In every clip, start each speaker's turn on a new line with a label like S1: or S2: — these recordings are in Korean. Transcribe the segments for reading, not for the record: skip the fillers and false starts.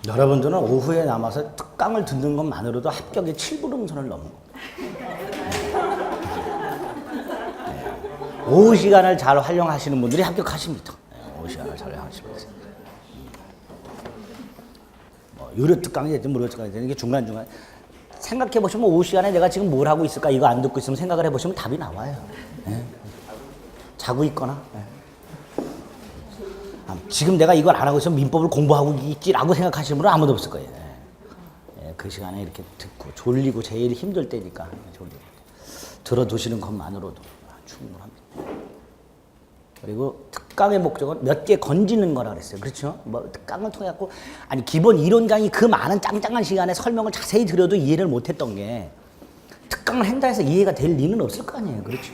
S1: 여러분들은 오후에 남아서 특강을 듣는 것만으로도 합격의 7불응선을 넘은 겁니다. 오후 시간을 잘 활용하시는 분들이 합격하십니다. 오후 시간을 잘 활용하시면서. 유료 특강이 됐든 무료 특강이 됐든 이게 중간중간 생각해 보시면 오후 시간에 내가 지금 뭘 하고 있을까 이거 안 듣고 있으면 생각을 해 보시면 답이 나와요. 예. 자고 있거나. 예. 지금 내가 이걸 안 하고 있으면 민법을 공부하고 있지라고 생각하시는 분은 아무도 없을 거예요. 예. 그 시간에 이렇게 듣고 졸리고 제일 힘들 때니까 졸리고 들어두시는 것만으로도 충분합니다. 그리고 특강의 목적은 몇 개 건지는 거라 그랬어요. 그렇죠? 뭐 특강을 통해 갖고 아니 기본 이론 강의 그 많은 짱짱한 시간에 설명을 자세히 드려도 이해를 못했던 게 특강을 한다 해서 이해가 될 리는 없을 거 아니에요. 그렇죠?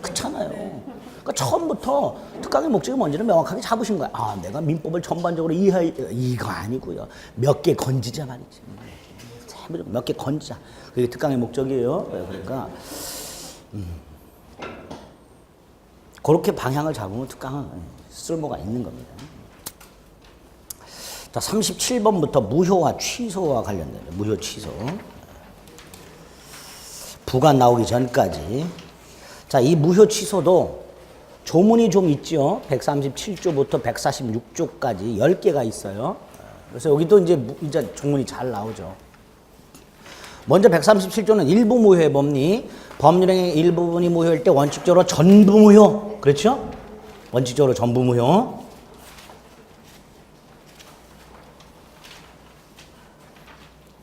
S1: 그렇잖아요. 그러니까 처음부터 특강의 목적이 뭔지를 명확하게 잡으신 거야. 아, 내가 민법을 전반적으로 이해할 이거 아니고요. 몇 개 건지자 말이지. 몇 개 건지자. 그게 특강의 목적이에요. 그러니까 그렇게 방향을 잡으면 특강은 쓸모가 있는 겁니다. 자, 37번부터 무효와 취소와 관련된 무효 취소. 부가 나오기 전까지. 자, 이 무효 취소도 조문이 좀 있죠. 137조부터 146조까지 10개가 있어요. 그래서 여기도 이제 조문이 잘 나오죠. 먼저 137조는 일부 무효의 법리. 법률행위 일부분이 무효일 때 원칙적으로 전부 무효. 그렇죠? 원칙적으로 전부 무효.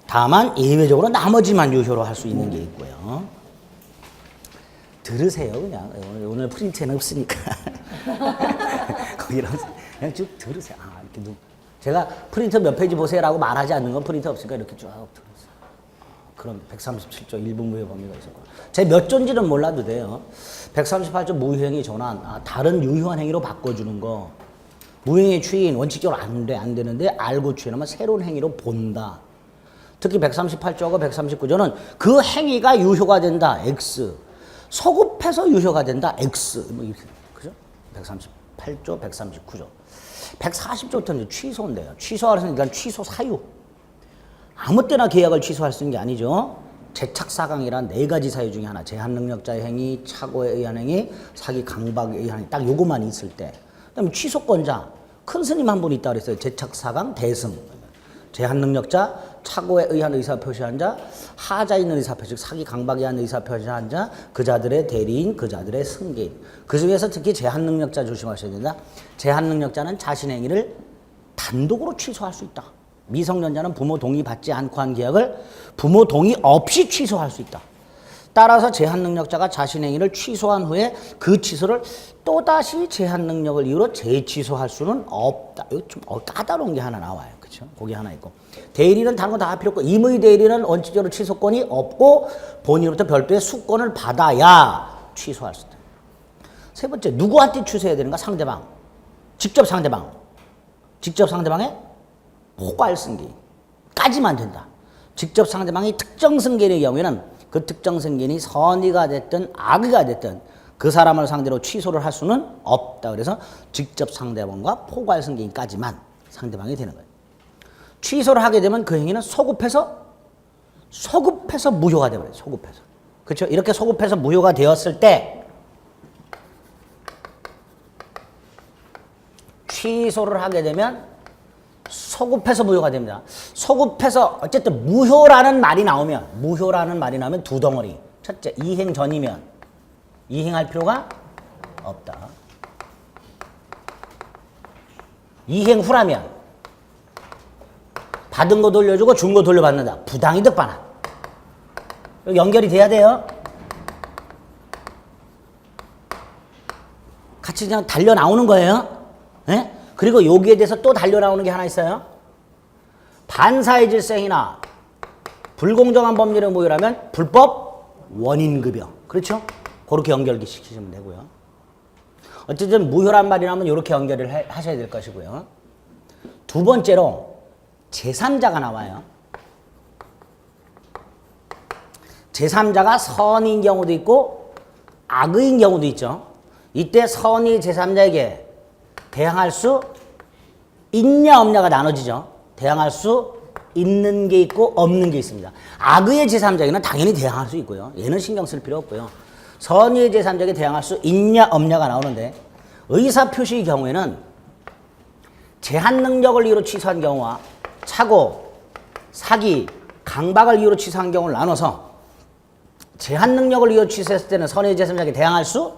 S1: 다만 예외적으로 나머지만 유효로 할 수 있는 게 있고요. 들으세요 그냥. 오늘 프린트에는 없으니까. 거기랑 그냥 쭉 들으세요. 아, 이렇게 제가 프린터 몇 페이지 보세요라고 말하지 않는 건 프린터 없으니까 이렇게 쭉 들으세요. 그런 137조 일부 무효 범위가 있었고 제 몇 조인지는 몰라도 돼요. 138조 무효행위 전환, 다른 유효한 행위로 바꿔주는 거. 무효행위 추인 원칙적으로 안 되는데 알고 추인하면 새로운 행위로 본다. 특히 138조하고 139조는 그 행위가 유효가 된다. X. 소급해서 유효가 된다. X. 뭐 이렇게. 그죠? 138조, 139조. 140조부터는 취소인데요. 취소하려서 일단 취소 사유. 아무 때나 계약을 취소할 수 있는 게 아니죠. 재착사강이란 4가지 사유 중에 하나. 제한능력자의 행위, 착오에 의한 행위, 사기 강박에 의한 행위. 딱 요거만 있을 때. 그다음에 취소권자. 큰 스님 한 분 있다 그랬어요. 재착사강, 대승. 제한능력자, 착오에 의한 의사표시한 자, 하자 있는 의사표시, 사기 강박에 의한 의사표시한 자, 그 자들의 대리인, 그 자들의 승계인. 그 중에서 특히 제한능력자 조심하셔야 된다. 제한능력자는 자신의 행위를 단독으로 취소할 수 있다. 미성년자는 부모 동의 받지 않고 한 계약을 부모 동의 없이 취소할 수 있다. 따라서 제한능력자가 자신의 행위를 취소한 후에 그 취소를 또다시 제한능력을 이유로 재취소할 수는 없다. 이거 좀 까다로운 게 하나 나와요. 그렇죠? 거기 하나 있고. 대리는 다른 거 다 필요 없고 임의 대리는 원칙적으로 취소권이 없고 본인으로부터 별도의 수권을 받아야 취소할 수 있다. 세 번째, 누구한테 취소해야 되는가? 상대방. 직접 상대방. 직접 상대방의 포괄 승계까지만 된다. 직접 상대방이 특정 승계인의 경우에는 그 특정 승계인이 선의가 됐든 악의가 됐든 그 사람을 상대로 취소를 할 수는 없다. 그래서 직접 상대방과 포괄 승계인까지만 상대방이 되는 거예요. 취소를 하게 되면 그 행위는 소급해서 무효가 되어버려요. 소급해서. 그렇죠? 이렇게 소급해서 무효가 되었을 때 취소를 하게 되면 소급해서 무효가 됩니다. 소급해서 어쨌든 무효라는 말이 나오면 두 덩어리. 첫째, 이행 전이면 이행할 필요가 없다. 이행 후라면 받은 거 돌려주고 준 거 돌려받는다. 부당이득 반환. 연결이 돼야 돼요. 같이 그냥 달려 나오는 거예요. 네? 그리고 여기에 대해서 또 달려 나오는 게 하나 있어요. 반사의 질서행위나 불공정한 법률의 모유라면 불법 원인급여. 그렇죠? 그렇게 연결시키시면 되고요. 어쨌든 무효란 말이 나오면 이렇게 연결을 하셔야 될 것이고요. 두 번째로 제3자가 나와요. 제3자가 선인 경우도 있고 악의인 경우도 있죠. 이때 선이 제3자에게 대항할 수 있냐 없냐가 나눠지죠. 대항할 수 있는 게 있고 없는 게 있습니다. 악의의 제3자에게는 당연히 대항할 수 있고요. 얘는 신경 쓸 필요 없고요. 선의의 제3자에게 대항할 수 있냐 없냐가 나오는데 의사표시의 경우에는 제한 능력을 이유로 취소한 경우와 착오, 사기, 강박을 이유로 취소한 경우를 나눠서 제한 능력을 이유로 취소했을 때는 선의의 제3자에게 대항할 수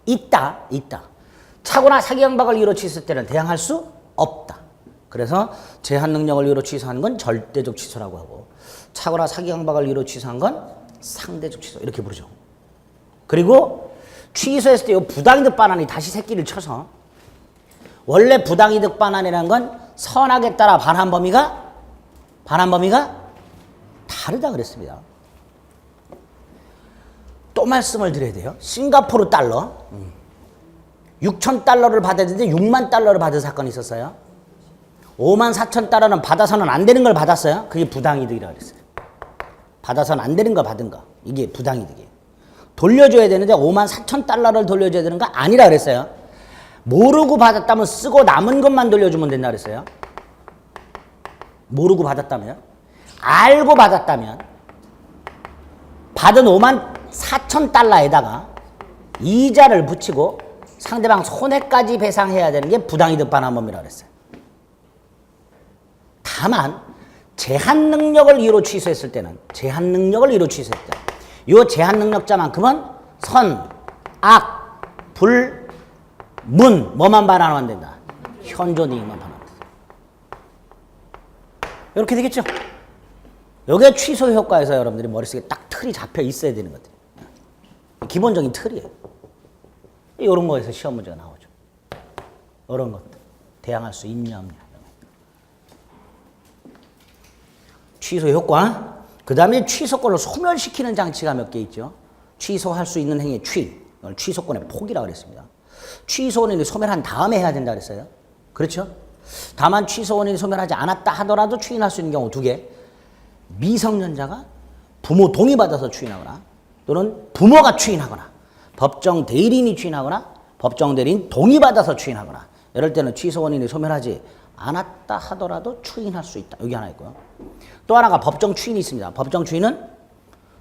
S1: 있다. 착오나 사기, 강박을 이유로 취소했을 때는 대항할 수 없다. 그래서 제한 능력을 이유로 취소한 건 절대적 취소라고 하고 착오나 사기, 강박을 이유로 취소한 건 상대적 취소 이렇게 부르죠. 그리고 취소했을 때 이 부당이득 반환이 다시 새끼를 쳐서 원래 부당이득 반환이라는 건 선악에 따라 반환 범위가 다르다 그랬습니다. 또 말씀을 드려야 돼요. 싱가포르 달러 6,000달러를 받아야 되는데 6만 달러를 받은 사건이 있었어요. 5만 4천 달러는 받아서는 안 되는 걸 받았어요. 그게 부당이득이라고 그랬어요. 받아서는 안 되는 거 받은 거. 이게 부당이득이에요. 돌려줘야 되는데 5만 4천 달러를 돌려줘야 되는 거 아니라 그랬어요. 모르고 받았다면 쓰고 남은 것만 돌려주면 된다 그랬어요. 모르고 받았다면. 알고 받았다면 받은 5만 4천 달러에다가 이자를 붙이고 상대방 손해까지 배상해야 되는 게 부당이득 반환범위라고 그랬어요. 다만 제한 능력을 이유로 취소했을 때는 이 제한 능력자만큼은 선, 악, 불, 문 뭐만 반환하면 된다. 현존이익만 반환하면 된다. 이렇게 되겠죠? 이게 취소 효과에서 여러분들이 머릿속에 딱 틀이 잡혀 있어야 되는 것들. 기본적인 틀이에요. 이런 거에서 시험 문제가 나오죠. 이런 것들. 대항할 수 있냐 없냐. 취소 효과. 그 다음에 취소권을 소멸시키는 장치가 몇 개 있죠. 취소할 수 있는 행위 취. 이걸 취소권의 폭이라고 그랬습니다. 취소 원인이 소멸한 다음에 해야 된다 그랬어요. 그렇죠? 다만 취소 원인이 소멸하지 않았다 하더라도 추인할 수 있는 경우 두 개. 미성년자가 부모 동의받아서 추인하거나 또는 부모가 추인하거나 법정 대리인이 추인하거나 법정 대리인 동의받아서 추인하거나 이럴 때는 취소 원인이 소멸하지 않았다 하더라도 추인할 수 있다. 여기 하나 있고요. 또 하나가 법정 추인이 있습니다. 법정 추인은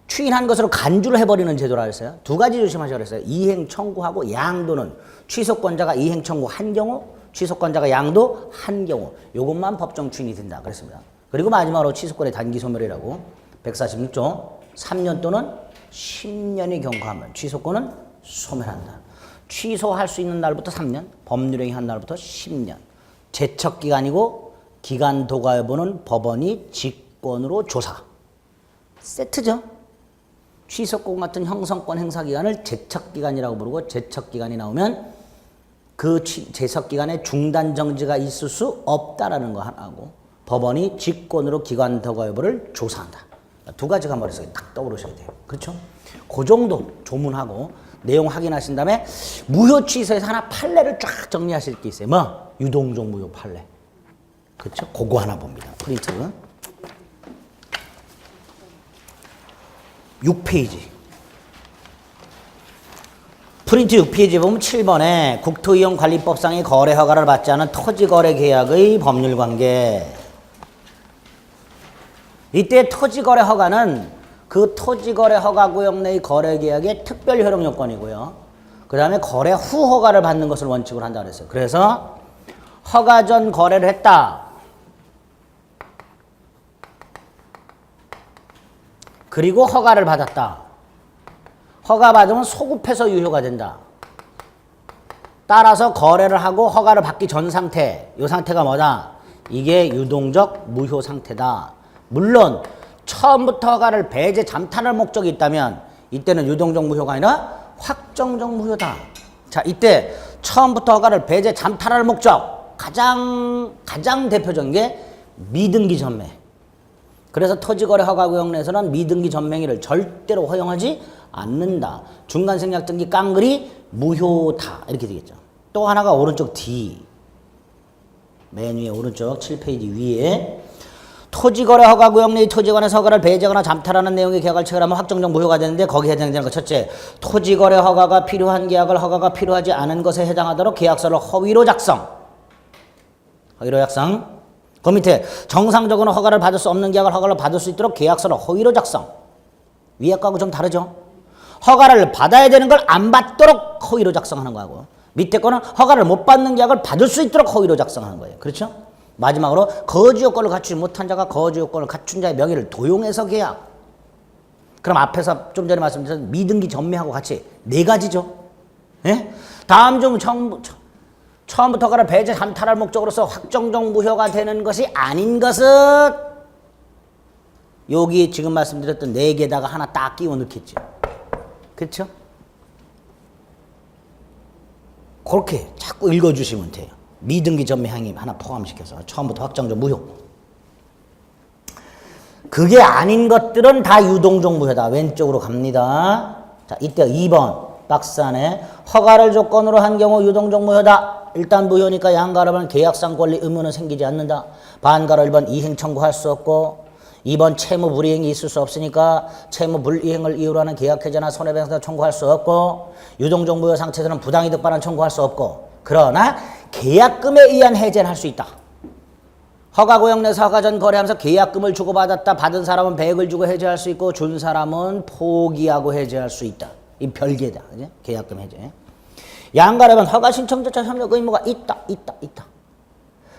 S1: 추인한 것으로 간주를 해버리는 제도라 했어요. 두 가지 조심하시라고 했어요. 이행 청구하고 양도는 취소권자가 이행 청구 한 경우, 취소권자가 양도 한 경우 이것만 법정 추인이 된다 그랬습니다. 그리고 마지막으로 취소권의 단기 소멸이라고 146조 3년 또는 10년이 경과하면 취소권은 소멸한다. 취소할 수 있는 날부터 3년, 법률행위 한 날부터 10년. 제척기간이고 기간 도과 여부는 법원이 직권으로 조사. 세트죠. 취소권 같은 형성권 행사기간을 제척기간이라고 부르고 제척기간이 나오면 그 제척기간에 중단 정지가 있을 수 없다라는 거 하나고 법원이 직권으로 기간 도과 여부를 조사한다. 두 가지가 머릿속에 딱 떠오르셔야 돼요. 그렇죠? 그 정도 조문하고 내용 확인하신 다음에 무효 취소에서 하나 판례를 쫙 정리하실 게 있어요. 뭐? 유동적 무효 판례. 그렇죠? 그거 하나 봅니다. 프린트. 6페이지. 프린트 6페이지 보면 7번에 국토이용관리법상의 거래 허가를 받지 않은 토지거래 계약의 법률관계. 이때 토지거래 허가는 그 토지거래 허가 구역 내의 거래 계약의 특별 효력 요건이고요. 그 다음에 거래 후 허가를 받는 것을 원칙으로 한다 그랬어요. 그래서 허가 전 거래를 했다. 그리고 허가를 받았다. 허가 받으면 소급해서 유효가 된다. 따라서 거래를 하고 허가를 받기 전 상태, 이 상태가 뭐다? 이게 유동적 무효 상태다. 물론 처음부터 허가를 배제 잠탈할 목적이 있다면 이때는 유동적 무효가 아니라 확정적 무효다. 자, 이때 처음부터 허가를 배제 잠탈할 목적 가장 대표적인 게 미등기 전매. 그래서 토지거래 허가구역 내에서는 미등기 전매행위를 절대로 허용하지 않는다. 중간생략 등기 깡그리 무효다. 이렇게 되겠죠. 또 하나가 오른쪽 D. 맨 위에 오른쪽 7페이지 위에 토지거래 허가구역 내의 토지관에서 허가를 배제하거나 잠탈하는 내용의 계약을 체결하면 확정적 무효가 되는데 거기에 해당되는 것 첫째, 토지거래 허가가 필요한 계약을 허가가 필요하지 않은 것에 해당하도록 계약서를 허위로 작성. 그 밑에 정상적으로 허가를 받을 수 없는 계약을 허가를 받을 수 있도록 계약서를 허위로 작성. 위에 거하고 좀 다르죠. 허가를 받아야 되는 걸 안 받도록 허위로 작성하는 거하고 밑에 거는 허가를 못 받는 계약을 받을 수 있도록 허위로 작성하는 거예요. 그렇죠? 마지막으로 거주 요건을 갖추지 못한 자가 거주 요건을 갖춘 자의 명의를 도용해서 계약. 그럼 앞에서 좀 전에 말씀드린 미등기 전매하고 같이 네 가지죠. 예? 다음 중 처음부터 허가를 배제 감탈할 목적으로서 확정적 무효가 되는 것이 아닌 것은 여기 지금 말씀드렸던 네 개다가 하나 딱 끼워 넣겠죠. 그렇죠? 그렇게 자꾸 읽어주시면 돼요. 미등기 전매 행위 하나 포함시켜서 처음부터 확정적 무효. 그게 아닌 것들은 다 유동적 무효다. 왼쪽으로 갑니다. 자, 이때 2번 박스 안에 허가를 조건으로 한 경우 유동적 무효다. 일단 무효니까 양가로는 계약상 권리 의무는 생기지 않는다. 반가로 1번 이행 청구할 수 없고 2번 채무 불이행이 있을 수 없으니까 채무 불이행을 이유로 하는 계약해제나 손해배상 청구할 수 없고 유동적 무효 상태에서는 부당이득 반환 청구할 수 없고 그러나 계약금에 의한 해제는 할 수 있다. 허가 구역 내에서 허가 전 거래하면서 계약금을 주고받았다. 받은 사람은 100을 주고 해제할 수 있고 준 사람은 포기하고 해제할 수 있다. 이 별개다. 그죠? 계약금 해제. 양가라면 허가 신청 절차 협력 의무가 있다.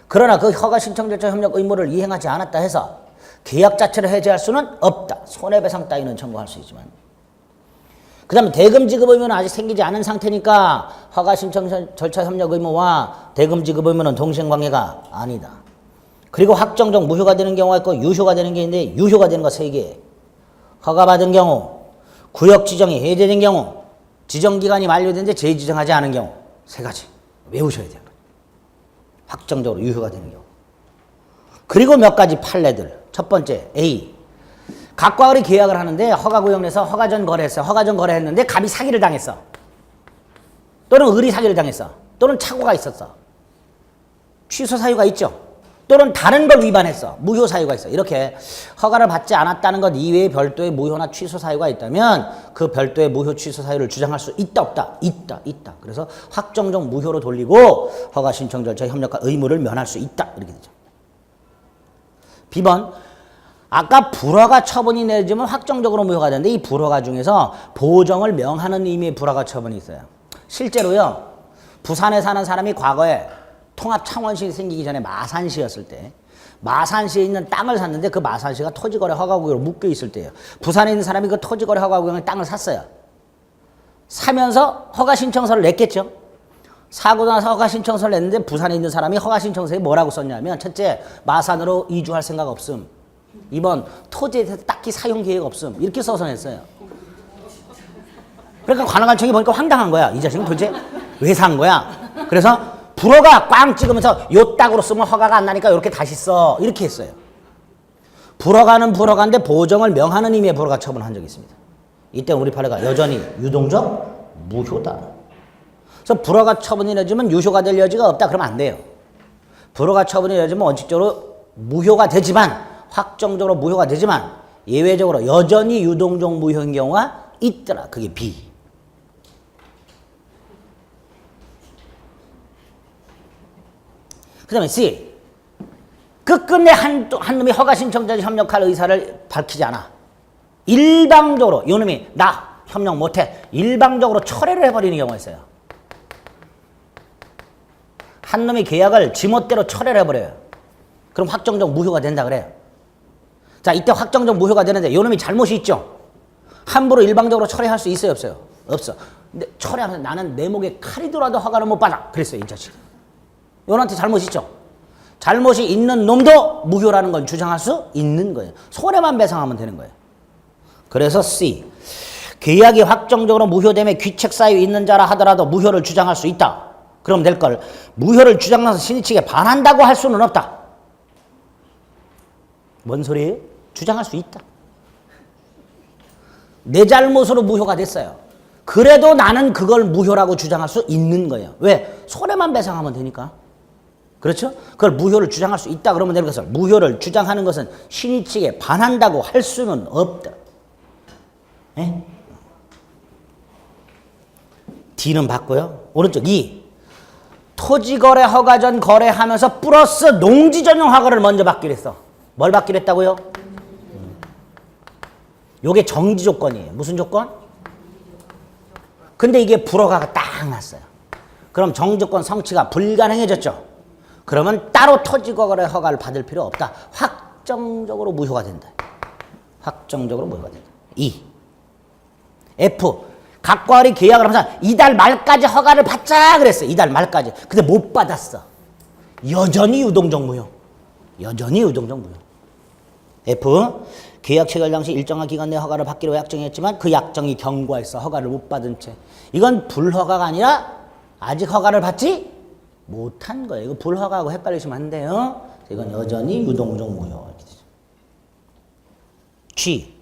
S1: 그러나 그 허가 신청 절차 협력 의무를 이행하지 않았다 해서 계약 자체를 해제할 수는 없다. 손해배상 따위는 청구할 수 있지만. 그 다음에 대금 지급 의무는 아직 생기지 않은 상태니까 허가 신청 절차 협력 의무와 대금 지급 의무는 동생관계가 아니다. 그리고 확정적 무효가 되는 경우가 있고 유효가 되는 게 있는데 유효가 되는 거 3개. 허가받은 경우, 구역 지정이 해제된 경우, 지정기간이 만료됐는데 재지정하지 않은 경우 3가지 외우셔야 돼요. 확정적으로 유효가 되는 경우. 그리고 몇 가지 판례들. 첫 번째 A. 갑과 을이 계약을 하는데 허가구역 내에서 허가전 거래했어. 허가전 거래했는데 갑이 사기를 당했어. 또는 을이 사기를 당했어. 또는 착오가 있었어. 취소 사유가 있죠. 또는 다른 걸 위반했어. 무효 사유가 있어. 이렇게 허가를 받지 않았다는 것 이외에 별도의 무효나 취소 사유가 있다면 그 별도의 무효 취소 사유를 주장할 수 있다 없다? 있다. 그래서 확정적 무효로 돌리고 허가 신청 절차 협력과 의무를 면할 수 있다. 이렇게 되죠. B번 아까 불허가 처분이 내려지면 확정적으로 무효가 되는데 이 불허가 중에서 보정을 명하는 의미의 불허가 처분이 있어요. 실제로요. 부산에 사는 사람이 과거에 통합창원시 생기기 전에 마산시였을 때 마산시에 있는 땅을 샀는데 그 마산시가 토지거래 허가구역으로 묶여 있을 때예요. 부산에 있는 사람이 그 토지거래 허가구역에 땅을 샀어요. 사면서 허가신청서를 냈겠죠. 사고 나서 허가신청서를 냈는데 부산에 있는 사람이 허가신청서에 뭐라고 썼냐면 첫째, 마산으로 이주할 생각 없음. 2번, 토지에 대해서 딱히 사용 계획 없음. 이렇게 써서 냈어요. 그러니까 관할관청이 보니까 황당한 거야. 이 자식은 도대체 왜 산 거야? 그래서 불허가 꽝 찍으면서 요 땅으로 쓰면 허가가 안 나니까 이렇게 다시 써. 이렇게 했어요. 불허가는 불허가인데 보정을 명하는 의미의 불허가 처분한 적이 있습니다. 이때 우리 판례가 여전히 유동적 무효다. 그래서 불허가 처분이 내려지면 유효가 될 여지가 없다. 그러면 안 돼요. 불허가 처분이 내려지면 원칙적으로 무효가 되지만 확정적으로 무효가 되지만 예외적으로 여전히 유동적 무효인 경우가 있더라. 그게 B. 그 다음에 C. 끝끝내 한 놈이 허가 신청자에 협력할 의사를 밝히지 않아. 일방적으로 이 놈이 나 협력 못해. 일방적으로 철회를 해버리는 경우가 있어요. 한 놈이 계약을 지멋대로 철회를 해버려요. 그럼 확정적 무효가 된다 그래요. 자, 이때 확정적 무효가 되는데 이 놈이 잘못이 있죠. 함부로 일방적으로 철회할 수 있어요 없어요? 없어. 근데 철회하면서 나는 내 목에 칼이더라도 허가를 못 받아. 그랬어요 이 자식. 요놈한테 잘못이 있죠. 잘못이 있는 놈도 무효라는 걸 주장할 수 있는 거예요. 손해만 배상하면 되는 거예요. 그래서 C. 계약이 확정적으로 무효됨에 귀책 사유 있는 자라 하더라도 무효를 주장할 수 있다. 그럼 될 걸 무효를 주장해서 신의 측에 반한다고 할 수는 없다. 뭔 소리예요? 주장할 수 있다. 내 잘못으로 무효가 됐어요. 그래도 나는 그걸 무효라고 주장할 수 있는 거예요. 왜? 손해만 배상하면 되니까. 그렇죠? 그걸 무효를 주장할 수 있다 그러면 되는 것을 무효를 주장하는 것은 신의 측에 반한다고 할 수는 없다. 네? D는 봤고요. 오른쪽 2. 토지거래 허가 전 거래하면서 플러스 농지 전용 허가를 먼저 받기로 했어. 뭘 받기로 했다고요? 요게 정지 조건이에요. 무슨 조건? 근데 이게 불허가가 딱 났어요. 그럼 정지 조건 성취가 불가능해졌죠. 그러면 따로 토지거래 허가를 받을 필요 없다. 확정적으로 무효가 된다. 확정적으로 무효가 된다. 2. F. 각과 을이 계약을 하면서 이달 말까지 허가를 받자 그랬어. 이달 말까지. 근데 못 받았어. 여전히 유동적 무효. 여전히 유동적 무효. F. 계약 체결 당시 일정한 기간 내에 허가를 받기로 약정했지만 그 약정이 경과해서 허가를 못 받은 채. 이건 불허가가 아니라 아직 허가를 받지 못한 거예요. 이거 불허가하고 헷갈리시면 안 돼요. 이건 여전히 유동적 무효. G.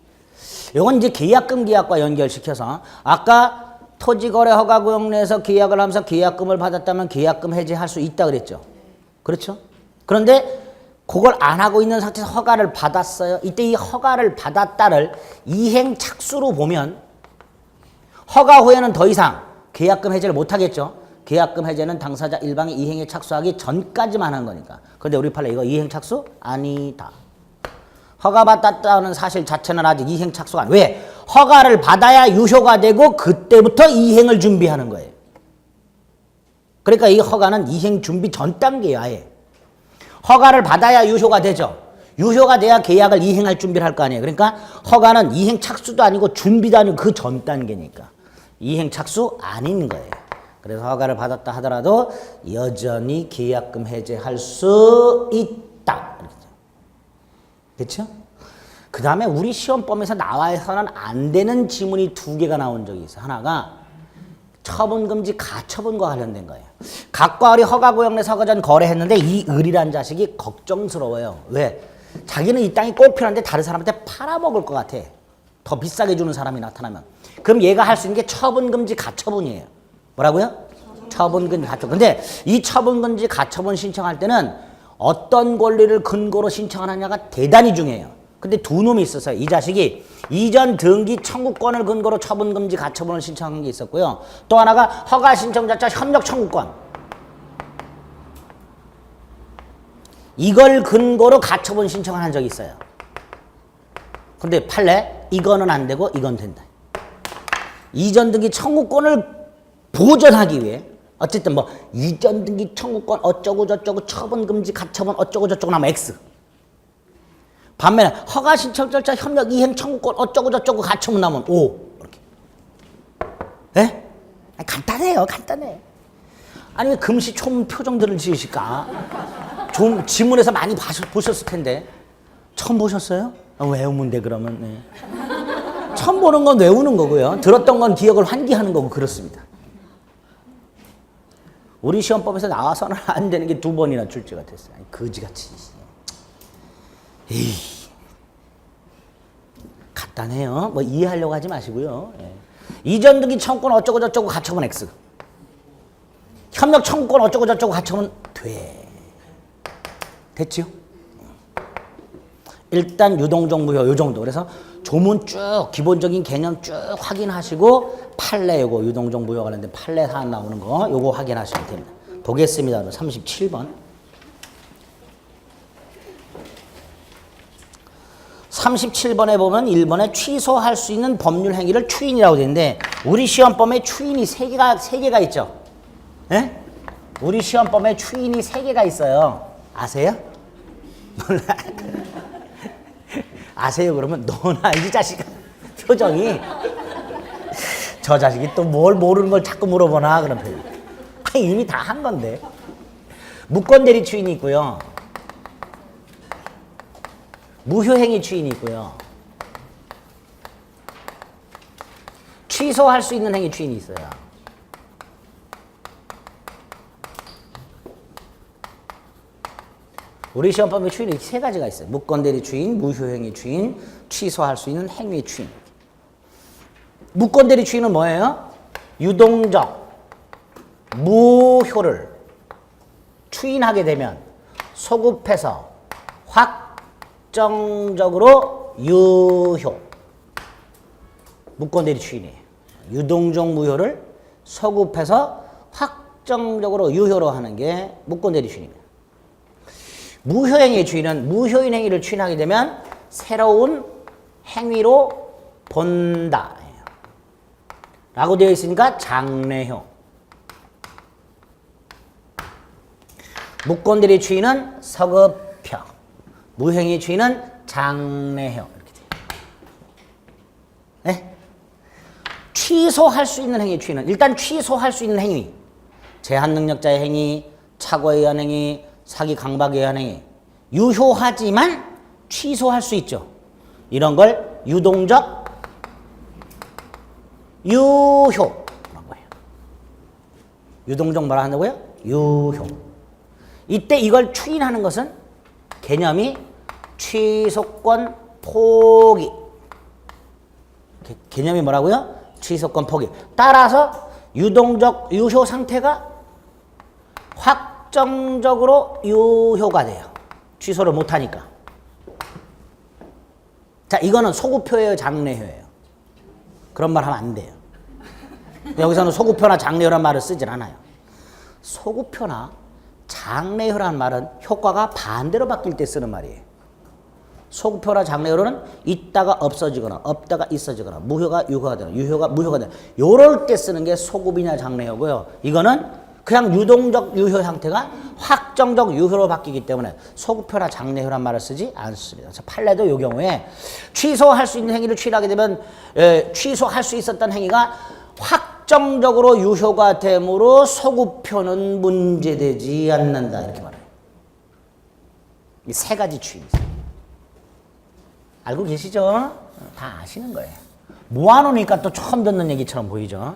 S1: 이건 이제 계약금 계약과 연결시켜서 아까 토지거래 허가구역 내에서 계약을 하면서 계약금을 받았다면 계약금 해지할 수 있다 그랬죠. 그렇죠? 그런데 그걸 안 하고 있는 상태에서 허가를 받았어요. 이때 이 허가를 받았다를 이행 착수로 보면 허가 후에는 더 이상 계약금 해지를 못 하겠죠. 계약금 해제는 당사자 일방이 이행에 착수하기 전까지만 한 거니까. 그런데 우리 판례 이거 이행 착수? 아니다. 허가받았다는 사실 자체는 아직 이행 착수가 아니에요. 왜? 허가를 받아야 유효가 되고 그때부터 이행을 준비하는 거예요. 그러니까 이 허가는 이행 준비 전 단계예요. 아예. 허가를 받아야 유효가 되죠. 유효가 돼야 계약을 이행할 준비를 할 거 아니에요. 그러니까 허가는 이행 착수도 아니고 준비도 아니고 그 전 단계니까. 이행 착수 아닌 거예요. 그래서 허가를 받았다 하더라도 여전히 계약금 해제할 수 있다. 그렇죠? 그 다음에 우리 시험범에서 나와서는 안 되는 지문이 2개가 나온 적이 있어요. 하나가 처분금지 가처분과 관련된 거예요. 각과 을이 허가구역 내에서 허가 전 거래했는데 이 을이란 자식이 걱정스러워요. 왜? 자기는 이 땅이 꼭 필요한데 다른 사람한테 팔아먹을 것 같아. 더 비싸게 주는 사람이 나타나면. 그럼 얘가 할 수 있는 게 처분금지 가처분이에요. 뭐라고요? 처분금지 가처분. 근데 이 처분금지 가처분 신청할 때는 어떤 권리를 근거로 신청하느냐가 대단히 중요해요. 근데 두 놈이 있었어요. 이 자식이 이전 등기 청구권을 근거로 처분금지 가처분을 신청한 게 있었고요. 또 하나가 허가 신청자차 협력 청구권. 이걸 근거로 가처분 신청을 한 적이 있어요. 근데 판례 이거는 안 되고 이건 된다. 이전 등기 청구권을 보전하기 위해 어쨌든 뭐 이전 등기 청구권 어쩌고 저쩌고 처분금지 가처분 어쩌고 저쩌고 나면 X. 반면에 허가 신청 절차 협력 이행 청구권 어쩌고 저쩌고 가처분 나면 O. 이렇게. 예? 간단해요. 간단해. 아니 왜 금시초문 표정들을 지으실까? 좀 지문에서 많이 보셨을 텐데. 처음 보셨어요? 외우면 돼 그러면. 네. 처음 보는 건 외우는 거고요. 들었던 건 기억을 환기하는 거고 그렇습니다. 우리 시험법에서 나와서는 안 되는 게 2번이나 출제가 됐어요. 아니, 거지같이. 에이, 간단해요. 뭐 이해하려고 하지 마시고요. 예. 이전 등기 청구권 어쩌고 저쩌고 가처분 X. 협력 청구권 어쩌고 저쩌고 가처분 돼. 됐죠? 일단 유동적 무효 요 정도. 그래서 조문 쭉 기본적인 개념 쭉 확인하시고 판례 요거 유동적 무효 관련된 판례 사안 나오는 거 요거 확인하시면 됩니다. 보겠습니다. 37번. 37번에 보면 1번에 취소할 수 있는 법률 행위를 추인이라고 되는데 우리 시험범에 추인이 3개가 있죠. 예? 우리 시험범에 추인이 3개가 있어요. 아세요? 몰라. 아세요? 그러면 너나 이 자식아 표정이 저 자식이 또 뭘 모르는 걸 자꾸 물어보나 그런 표정. 아니, 이미 다 한 건데. 무권대리 추인이 있고요. 무효행위 추인이 있고요. 취소할 수 있는 행위 추인이 있어요. 우리 시험법에 추인이 3가지가 있어요. 무권대리 추인, 무효행위 추인, 취소할 수 있는 행위 추인. 무권대리 추인은 뭐예요? 유동적 무효를 추인하게 되면 소급해서 확정적으로 유효. 무권대리 추인이에요. 유동적 무효를 소급해서 확정적으로 유효로 하는 게 무권대리 추인입니다. 무효행위의 추인은 무효인 행위를 추인하게 되면 새로운 행위로 본다 라고 되어 있으니까 장래효. 무권대리 추인은 서급혀, 무효행위 추인은 장래효. 이렇게 돼요. 네? 취소할 수 있는 행위 추인은 일단 취소할 수 있는 행위, 제한능력자의 행위, 착오에 의한 행위, 사기 강박에 의한 행위, 유효하지만 취소할 수 있죠. 이런 걸 유동적 유효라고 해요. 유동적 뭐라 한다고요? 유효. 이때 이걸 추인하는 것은 개념이 취소권 포기. 개념이 뭐라고요? 취소권 포기. 따라서 유동적 유효 상태가 확정적으로 유효가 돼요. 취소를 못하니까. 자, 이거는 소구표예요, 장래효예요? 그런 말 하면 안 돼요. 여기서는 소구표나 장래효란 말을 쓰질 않아요. 소구표나 장래효라는 말은 효과가 반대로 바뀔 때 쓰는 말이에요. 소구표나 장래효로는 있다가 없어지거나 없다가 있어지거나 무효가 유효가 되거나 유효가 무효가 되거나 요럴 때 쓰는 게 소급이냐 장래효고요. 이거는 그냥 유동적 유효 상태가 확정적 유효로 바뀌기 때문에 소구표나 장래효란 말을 쓰지 않습니다. 그래서 판례도 이 경우에 취소할 수 있는 행위를 취하게 되면 취소할 수 있었던 행위가 확정적으로 유효가 되므로 소구표는 문제되지 않는다 이렇게 말해요. 이 세 가지 추인이죠. 알고 계시죠? 다 아시는 거예요. 모아놓으니까 또 처음 듣는 얘기처럼 보이죠?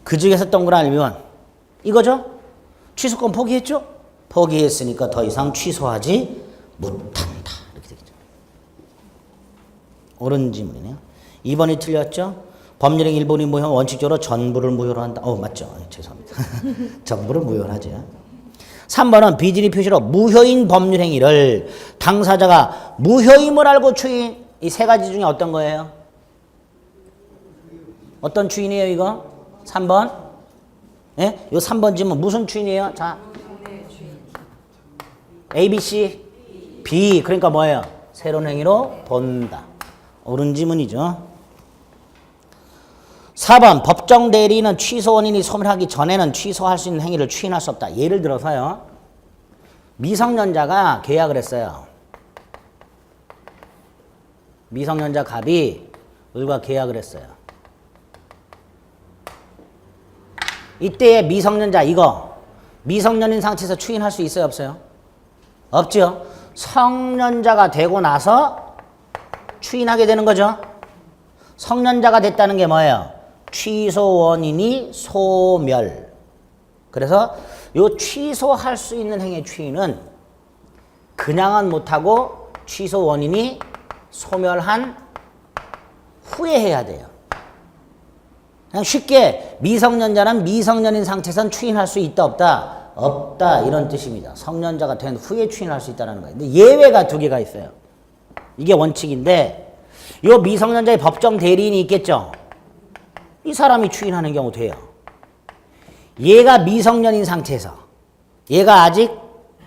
S1: 그 중에서 동그라미 1번 이거죠? 취소권 포기했죠? 포기했으니까 더 이상 취소하지 못한다 이렇게 되겠죠. 옳은 지문이네요. 2번이 틀렸죠? 법률행 일본이 무효 원칙적으로 전부를 무효로 한다. 맞죠? 죄송합니다. 전부를 무효로 하죠. 3번은 비진의 표시로 무효인 법률행위를 당사자가 무효임을 알고 추인. 이 세 가지 중에 어떤 거예요? 어떤 추인이에요 이거? 3번? 예? 요 3번 지문 무슨 추인이에요? 자, A, B, C, B. 그러니까 뭐예요? 새로운 행위로 본다. 옳은 지문이죠. 4번 법정 대리인은 취소 원인이 소멸하기 전에는 취소할 수 있는 행위를 추인할 수 없다. 예를 들어서요. 미성년자가 계약을 했어요. 미성년자 갑이 을과 계약을 했어요. 이때의 미성년자 이거 미성년인 상태에서 추인할 수 있어요 없어요? 없죠. 성년자가 되고 나서 추인하게 되는 거죠. 성년자가 됐다는 게 뭐예요? 취소 원인이 소멸. 그래서 요 취소할 수 있는 행위 추인은 그냥은 못하고 취소 원인이 소멸한 후에 해야 돼요. 그냥 쉽게 미성년자는 미성년인 상태에선 추인할 수 있다 없다? 없다 이런 뜻입니다. 성년자가 된 후에 추인할 수 있다는 거예요. 근데 예외가 두 개가 있어요. 이게 원칙인데 요 미성년자의 법정 대리인이 있겠죠. 이 사람이 추인하는 경우 돼요. 얘가 미성년인 상태에서 얘가 아직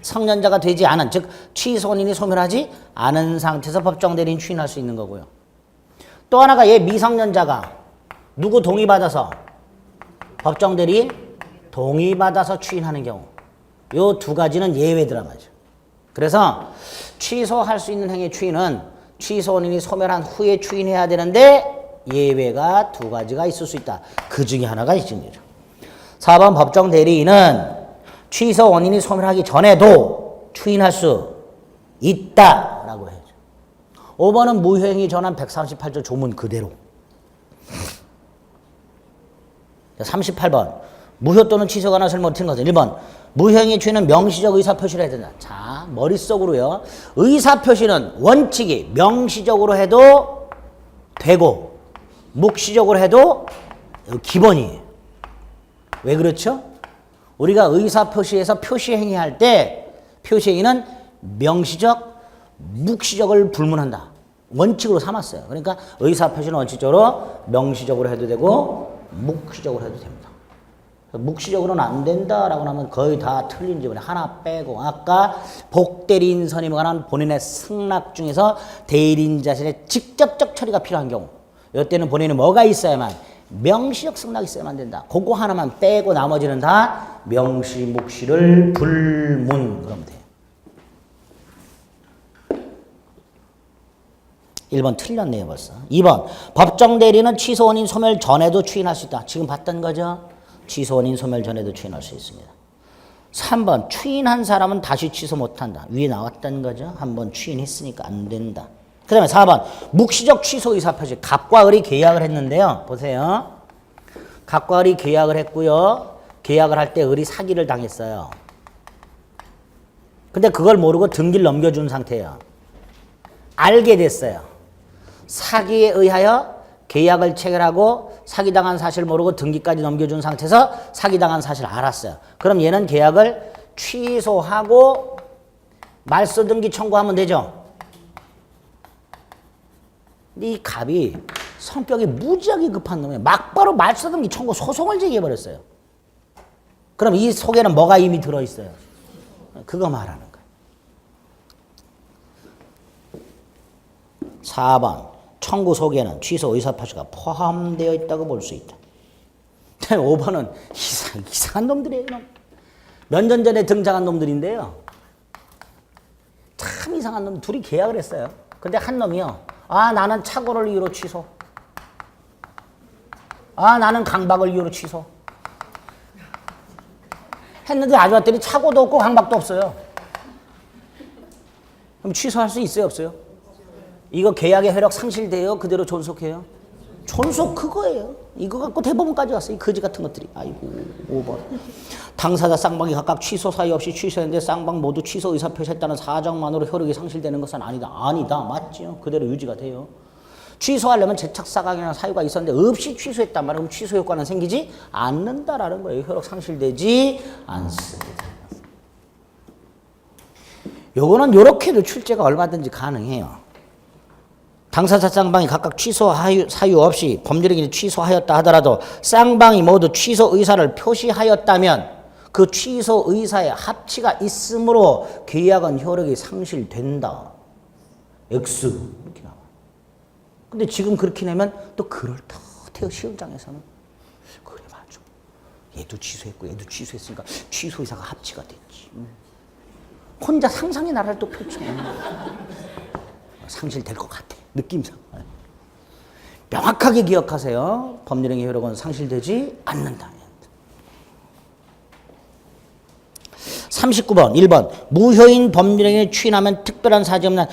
S1: 성년자가 되지 않은 즉 취소 원인이 소멸하지 않은 상태에서 법정 대리인 추인할 수 있는 거고요. 또 하나가 얘 미성년자가 누구 동의받아서 법정 대리인 동의받아서 추인하는 경우 요 두 가지는 예외더라 말이죠. 그래서 취소할 수 있는 행위 추인은 취소 원인이 소멸한 후에 추인해야 되는데 예외가 두 가지가 있을 수 있다. 그 중에 하나가 있습니다. 4번 법정 대리인은 취소 원인이 소멸하기 전에도 추인할 수 있다라고 해야죠. 5번은 무효행위 전환 138조 조문 그대로. 38번 무효 또는 취소가 나 설명 틀린 것은 1번 무효행위 추인은 명시적 의사표시를 해야 된다. 자, 머릿속으로요. 의사표시는 원칙이 명시적으로 해도 되고 묵시적으로 해도 기본이에요. 왜 그렇죠? 우리가 의사표시에서 표시행위 할 때 표시행위는 명시적, 묵시적을 불문한다. 원칙으로 삼았어요. 그러니까 의사표시는 원칙적으로 명시적으로 해도 되고 묵시적으로 해도 됩니다. 묵시적으로는 안 된다라고 하면 거의 다 틀린 지문에 하나 빼고 아까 복대리인 선임에 관한 본인의 승낙 중에서 대리인 자신의 직접적 처리가 필요한 경우 이때는 본인이 뭐가 있어야만 명시적 승낙이 있어야만 된다. 그거 하나만 빼고 나머지는 다 명시, 묵시를 불문 그러면 돼요. 1번 틀렸네요 벌써. 2번 법정 대리는 취소 원인 소멸 전에도 추인할 수 있다. 지금 봤던 거죠? 취소 원인 소멸 전에도 추인할 수 있습니다. 3번 추인한 사람은 다시 취소 못한다. 위에 나왔던 거죠? 한번 추인했으니까 안 된다. 그 다음에 4번 묵시적 취소 의사 표시. 갑과 을이 계약을 했는데요. 보세요. 갑과 을이 계약을 했고요. 계약을 할 때 을이 사기를 당했어요. 근데 그걸 모르고 등기를 넘겨준 상태예요. 알게 됐어요. 사기에 의하여 계약을 체결하고 사기당한 사실을 모르고 등기까지 넘겨준 상태에서 사기당한 사실을 알았어요. 그럼 얘는 계약을 취소하고 말소등기 청구하면 되죠. 근데 이 갑이 성격이 무지하게 급한 놈이에요. 막바로 말소등기 청구 소송을 제기해버렸어요. 그럼 이 속에는 뭐가 이미 들어있어요? 그거 말하는 거예요. 4번 청구 속에는 취소 의사표시가 포함되어 있다고 볼 수 있다. 5번은 이상한 놈들이에요. 몇 년 전에 등장한 놈들인데요. 참 이상한 놈 둘이 계약을 했어요. 근데 한 놈이요. 아 나는 착오를 이유로 취소. 아 나는 강박을 이유로 취소. 했는데 아주 봤더니 착오도 없고 강박도 없어요. 그럼 취소할 수 있어요 없어요? 이거 계약의 효력 상실돼요? 그대로 존속해요? 존속 그거예요. 이거 갖고 대법원까지 갔어요. 이 거지 같은 것들이. 아이고 5번. 당사자 쌍방이 각각 취소 사유 없이 취소했는데 쌍방 모두 취소 의사 표시했다는 사정만으로 효력이 상실되는 것은 아니다. 아니다. 맞지요. 그대로 유지가 돼요. 취소하려면 재착사각이나 사유가 있었는데 없이 취소했단 말이에요. 그럼 취소 효과는 생기지 않는다라는 거예요. 효력 상실되지 않습니다. 요거는 요렇게도 출제가 얼마든지 가능해요. 당사자 쌍방이 각각 취소 사유 없이 법률행위를 취소하였다 하더라도 쌍방이 모두 취소 의사를 표시하였다면 그 취소 의사의 합치가 있으므로 계약은 효력이 상실된다. X 이렇게 나와. 근데 지금 그렇게 내면 또 그럴듯해요. 시험장에서는. 그래 맞아. 얘도 취소했고 얘도 취소했으니까 취소 의사가 합치가 됐지. 혼자 상상의 나라를 또 펼쳐. 상실될 것 같아. 느낌상. 명확하게 기억하세요. 법률행위 효력은 상실되지 않는다. 39번 1번 무효인 법률행위를 추인하면 특별한 사정 없는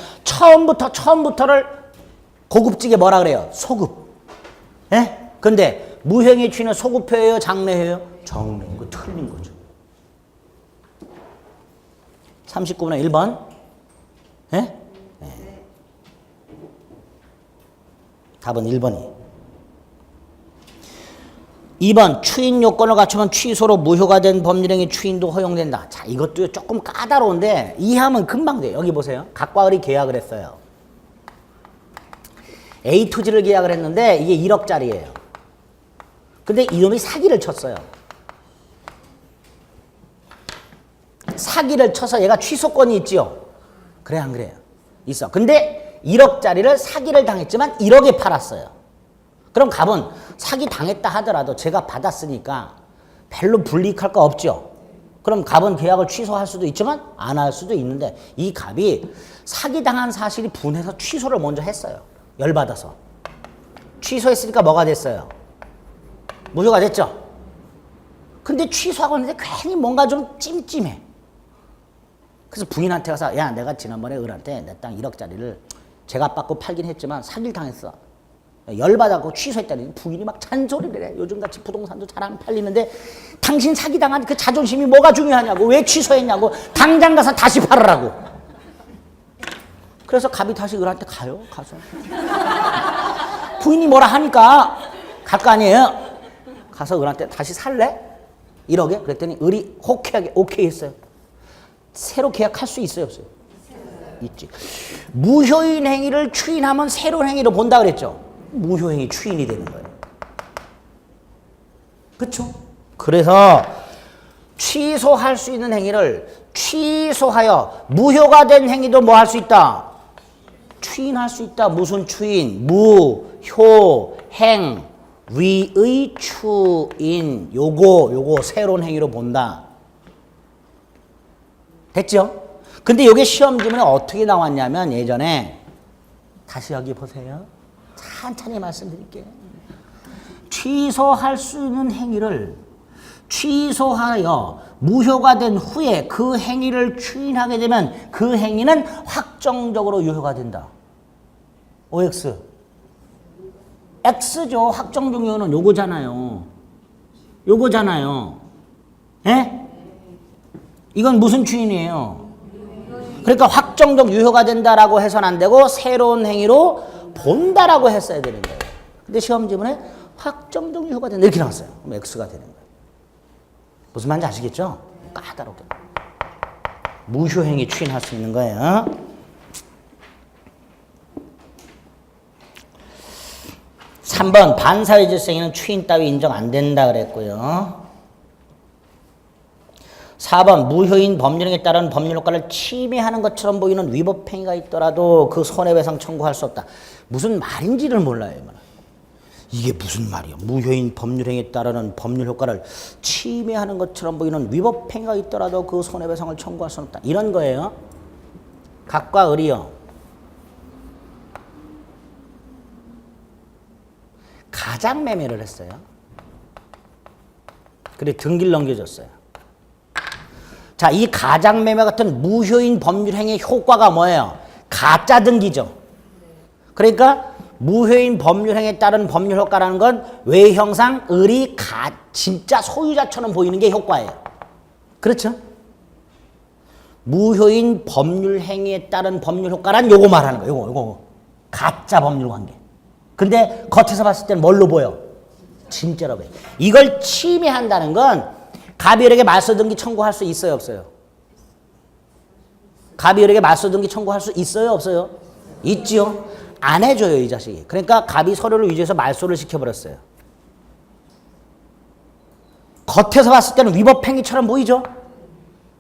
S1: 처음부터를 고급지게 뭐라 그래요? 소급. 예? 근데 무효행위 추인은 소급효예요? 장래효예요? 장래. 이거 틀린 거죠. 39번에 1번. 예? 답은 1번이. 2번 추인 요건을 갖추면 취소로 무효가 된 법률행위 추인도 허용된다. 자, 이것도 조금 까다로운데 이해하면 금방 돼요. 여기 보세요. 갑과 을이 계약을 했어요. A 토지를 계약을 했는데 이게 1억짜리예요. 근데 이놈이 사기를 쳤어요. 사기를 쳐서 얘가 취소권이 있지요. 그래 안 그래요? 있어. 근데 1억짜리를 사기를 당했지만 1억에 팔았어요. 그럼 갑은 사기 당했다 하더라도 제가 받았으니까 별로 불이익할 거 없죠. 그럼 갑은 계약을 취소할 수도 있지만 안 할 수도 있는데 이 갑이 사기당한 사실이 분해서 취소를 먼저 했어요. 열받아서. 취소했으니까 뭐가 됐어요? 무효가 됐죠. 근데 취소하고 있는데 괜히 뭔가 좀 찜찜해. 그래서 부인한테 가서 야 내가 지난번에 을한테 내 땅 1억짜리를 제가 받고 팔긴 했지만 사기를 당했어. 열받아서 취소했다니. 부인이 막 잔소리를 해. 요즘같이 부동산도 잘 안 팔리는데 당신 사기당한 그 자존심이 뭐가 중요하냐고. 왜 취소했냐고. 당장 가서 다시 팔으라고. 그래서 갑이 다시 을한테 가요. 가서. 부인이 뭐라 하니까 갈 거 아니에요. 가서 을한테 다시 살래? 1억에? 그랬더니 을이 호쾌하게 오케이 했어요. 새로 계약할 수 있어요 없어요? 있지. 무효인 행위를 추인하면 새로운 행위로 본다 그랬죠. 무효행위 추인이 되는 거예요. 그렇죠? 그래서 취소할 수 있는 행위를 취소하여 무효가 된 행위도 뭐 할 수 있다? 추인할 수 있다. 무슨 추인? 무, 효, 행, 위의 추인. 요거 새로운 행위로 본다. 됐죠? 근데 요게 시험 지문에 어떻게 나왔냐면 예전에 다시 여기 보세요. 천천히 말씀드릴게요. 취소할 수 있는 행위를 취소하여 무효가 된 후에 그 행위를 추인하게 되면 그 행위는 확정적으로 유효가 된다. OX. X죠. 확정적 유효는 요거잖아요. 요거잖아요. 예? 이건 무슨 추인이에요? 그러니까 확정적 유효가 된다라고 해서는 안 되고 새로운 행위로 본다라고 했어야 되는 거예요. 근데 시험 지문에 확정적 유효가 된다 이렇게 나왔어요. 그럼 X가 되는 거예요. 무슨 말인지 아시겠죠? 까다롭게. 무효행위 추인할 수 있는 거예요. (3번) 반사회 질서행위는 추인 따위 인정 안 된다 그랬고요. 4번 무효인 법률행위에 따른 법률 효과를 침해하는 것처럼 보이는 위법행위가 있더라도 그 손해배상 청구할 수 없다. 무슨 말인지를 몰라요. 이게 무슨 말이야? 무효인 법률행위에 따르는 법률 효과를 침해하는 것처럼 보이는 위법행위가 있더라도 그 손해배상을 청구할 수 없다. 이런 거예요. 각과 을이요. 가장매매를 했어요. 그리고 등기를 넘겨줬어요. 자, 이 가장매매 같은 무효인 법률행위의 효과가 뭐예요? 가짜 등기죠. 그러니까 무효인 법률행위에 따른 법률 효과라는 건 외형상 을이 진짜 소유자처럼 보이는 게 효과예요. 그렇죠? 무효인 법률행위에 따른 법률 효과란 요거 말하는 거예요. 요거. 가짜 법률 관계. 근데 겉에서 봤을 때는 뭘로 보여? 진짜로 보여. 이걸 침해한다는 건 갑이을에게 말소등기 청구할 수 있어요, 없어요? 갑이을에게 말소등기 청구할 수 있어요, 없어요? 있지요. 안 해줘요, 이 자식이. 그러니까 갑이 서류를 위조해서 말소를 시켜버렸어요. 겉에서 봤을 때는 위법행위처럼 보이죠?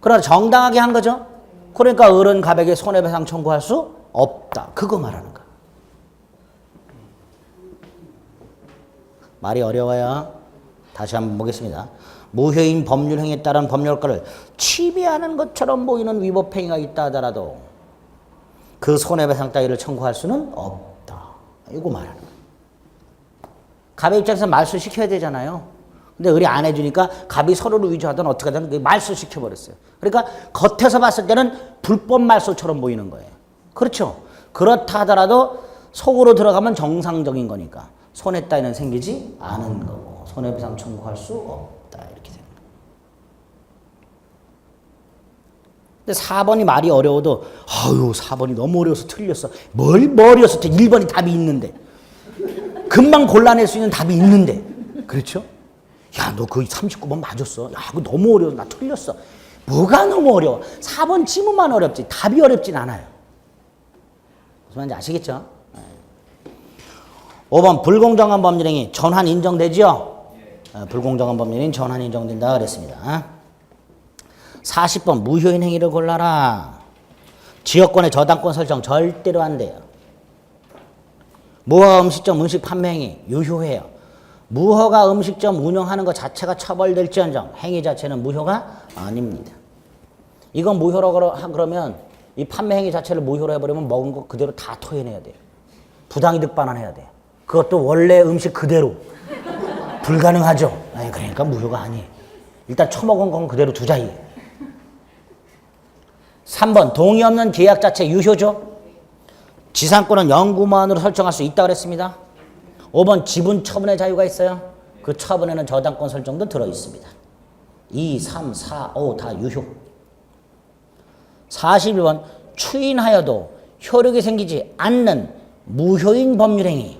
S1: 그러나 정당하게 한 거죠? 그러니까 을은 갑에게 손해배상 청구할 수 없다. 그거 말하는 거야. 말이 어려워요. 다시 한번 보겠습니다. 무효인 법률행위에 따른 법률 효과를 침해하는 것처럼 보이는 위법행위가 있다 하더라도 그 손해배상 따위를 청구할 수는 없다. 이거 말하는 거예요. 갑의 입장에서 말소시켜야 되잖아요. 근데 을이 안 해주니까 갑이 서류를 위조하든 어떻게 하든 말소시켜버렸어요. 그러니까 겉에서 봤을 때는 불법 말소처럼 보이는 거예요. 그렇죠? 그렇다 하더라도 속으로 들어가면 정상적인 거니까 손해 따위는 생기지 않은 거고 손해배상 청구할 수 없다. 이렇게 됩니다. 근데 4번이 말이 어려워도 아유 4번이 너무 어려워서 틀렸어. 뭘 어려워서 1번이 답이 있는데 금방 골라낼 수 있는 답이 있는데 그렇죠? 야 너 그 39번 맞았어. 야 그거 너무 어려워. 나 틀렸어. 뭐가 너무 어려워? 4번 지문만 어렵지 답이 어렵진 않아요. 무슨 말인지 아시겠죠? 5번 불공정한 법률행위 전환 인정되죠? 불공정한 법률행위 전환 인정된다 그랬습니다. 40번 무효인 행위를 골라라. 지역권의 저당권 설정 절대로 안 돼요. 무허가 음식점 음식 판매 행위 유효해요. 무허가 음식점 운영하는 것 자체가 처벌될지언정 행위 자체는 무효가 아닙니다. 이건 무효라고 그러면 이 판매 행위 자체를 무효로 해버리면 먹은 거 그대로 다 토해내야 돼요. 부당이득 반환해야 돼요. 그것도 원래 음식 그대로 불가능하죠. 아니, 그러니까 무효가 아니에요. 일단 처먹은 건 그대로 두자. 3번 동의 없는 계약 자체 유효죠. 지상권은 영구무한으로 설정할 수 있다고 그랬습니다. 5번 지분 처분의 자유가 있어요. 그 처분에는 저당권 설정도 들어있습니다. 2, 3, 4, 5 다 유효. 41번 추인하여도 효력이 생기지 않는 무효인 법률행위.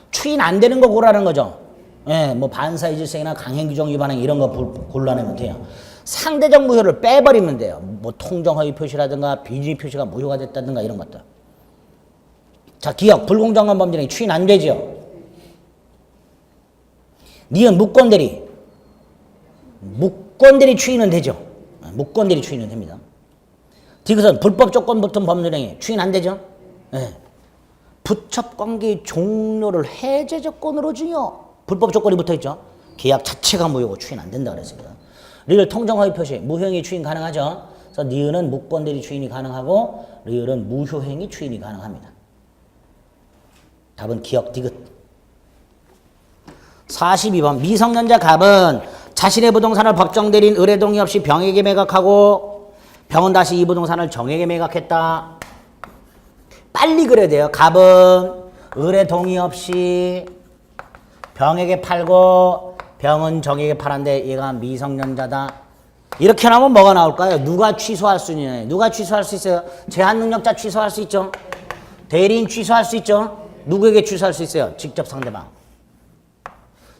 S1: 추인 안 되는 거 고르라는 거죠. 예, 뭐 반사의 질서나 강행규정 위반행 이런 거 골라내면 돼요. 상대적 무효를 빼버리면 돼요. 뭐 통정허위 표시라든가 비준위 표시가 무효가 됐다든가 이런 것들. 자, 기억 불공정한 법률행위 추인 안 되죠. 니은 무권대리 무권대리 추인은 되죠. 무권대리 추인은 됩니다. 디귿은 불법 조건 붙은 법률행위 추인 안 되죠. 네. 부첩관계의 종료를 해제 조건으로 중요. 불법 조건이 붙어있죠. 계약 자체가 무효고 추인 안 된다 그랬습니다. 리을 통정허위 표시 무효행위 추인 가능하죠. 그래서 니은은 무권대리 추인이 가능하고 리을은 무효행위 추인이 가능합니다. 답은 기억 디귿. 42번 미성년자 갑은 자신의 부동산을 법정 대리인 의뢰 동의 없이 병에게 매각하고 병은 다시 이 부동산을 정에게 매각했다. 빨리 그려야 돼요. 갑은 의뢰 동의 없이 병에게 팔고 병은 정에게 팔았는데 얘가 미성년자다. 이렇게 나오면 뭐가 나올까요? 누가 취소할 수 있냐? 누가 취소할 수 있어요? 제한능력자 취소할 수 있죠. 대리인 취소할 수 있죠. 누구에게 취소할 수 있어요? 직접 상대방.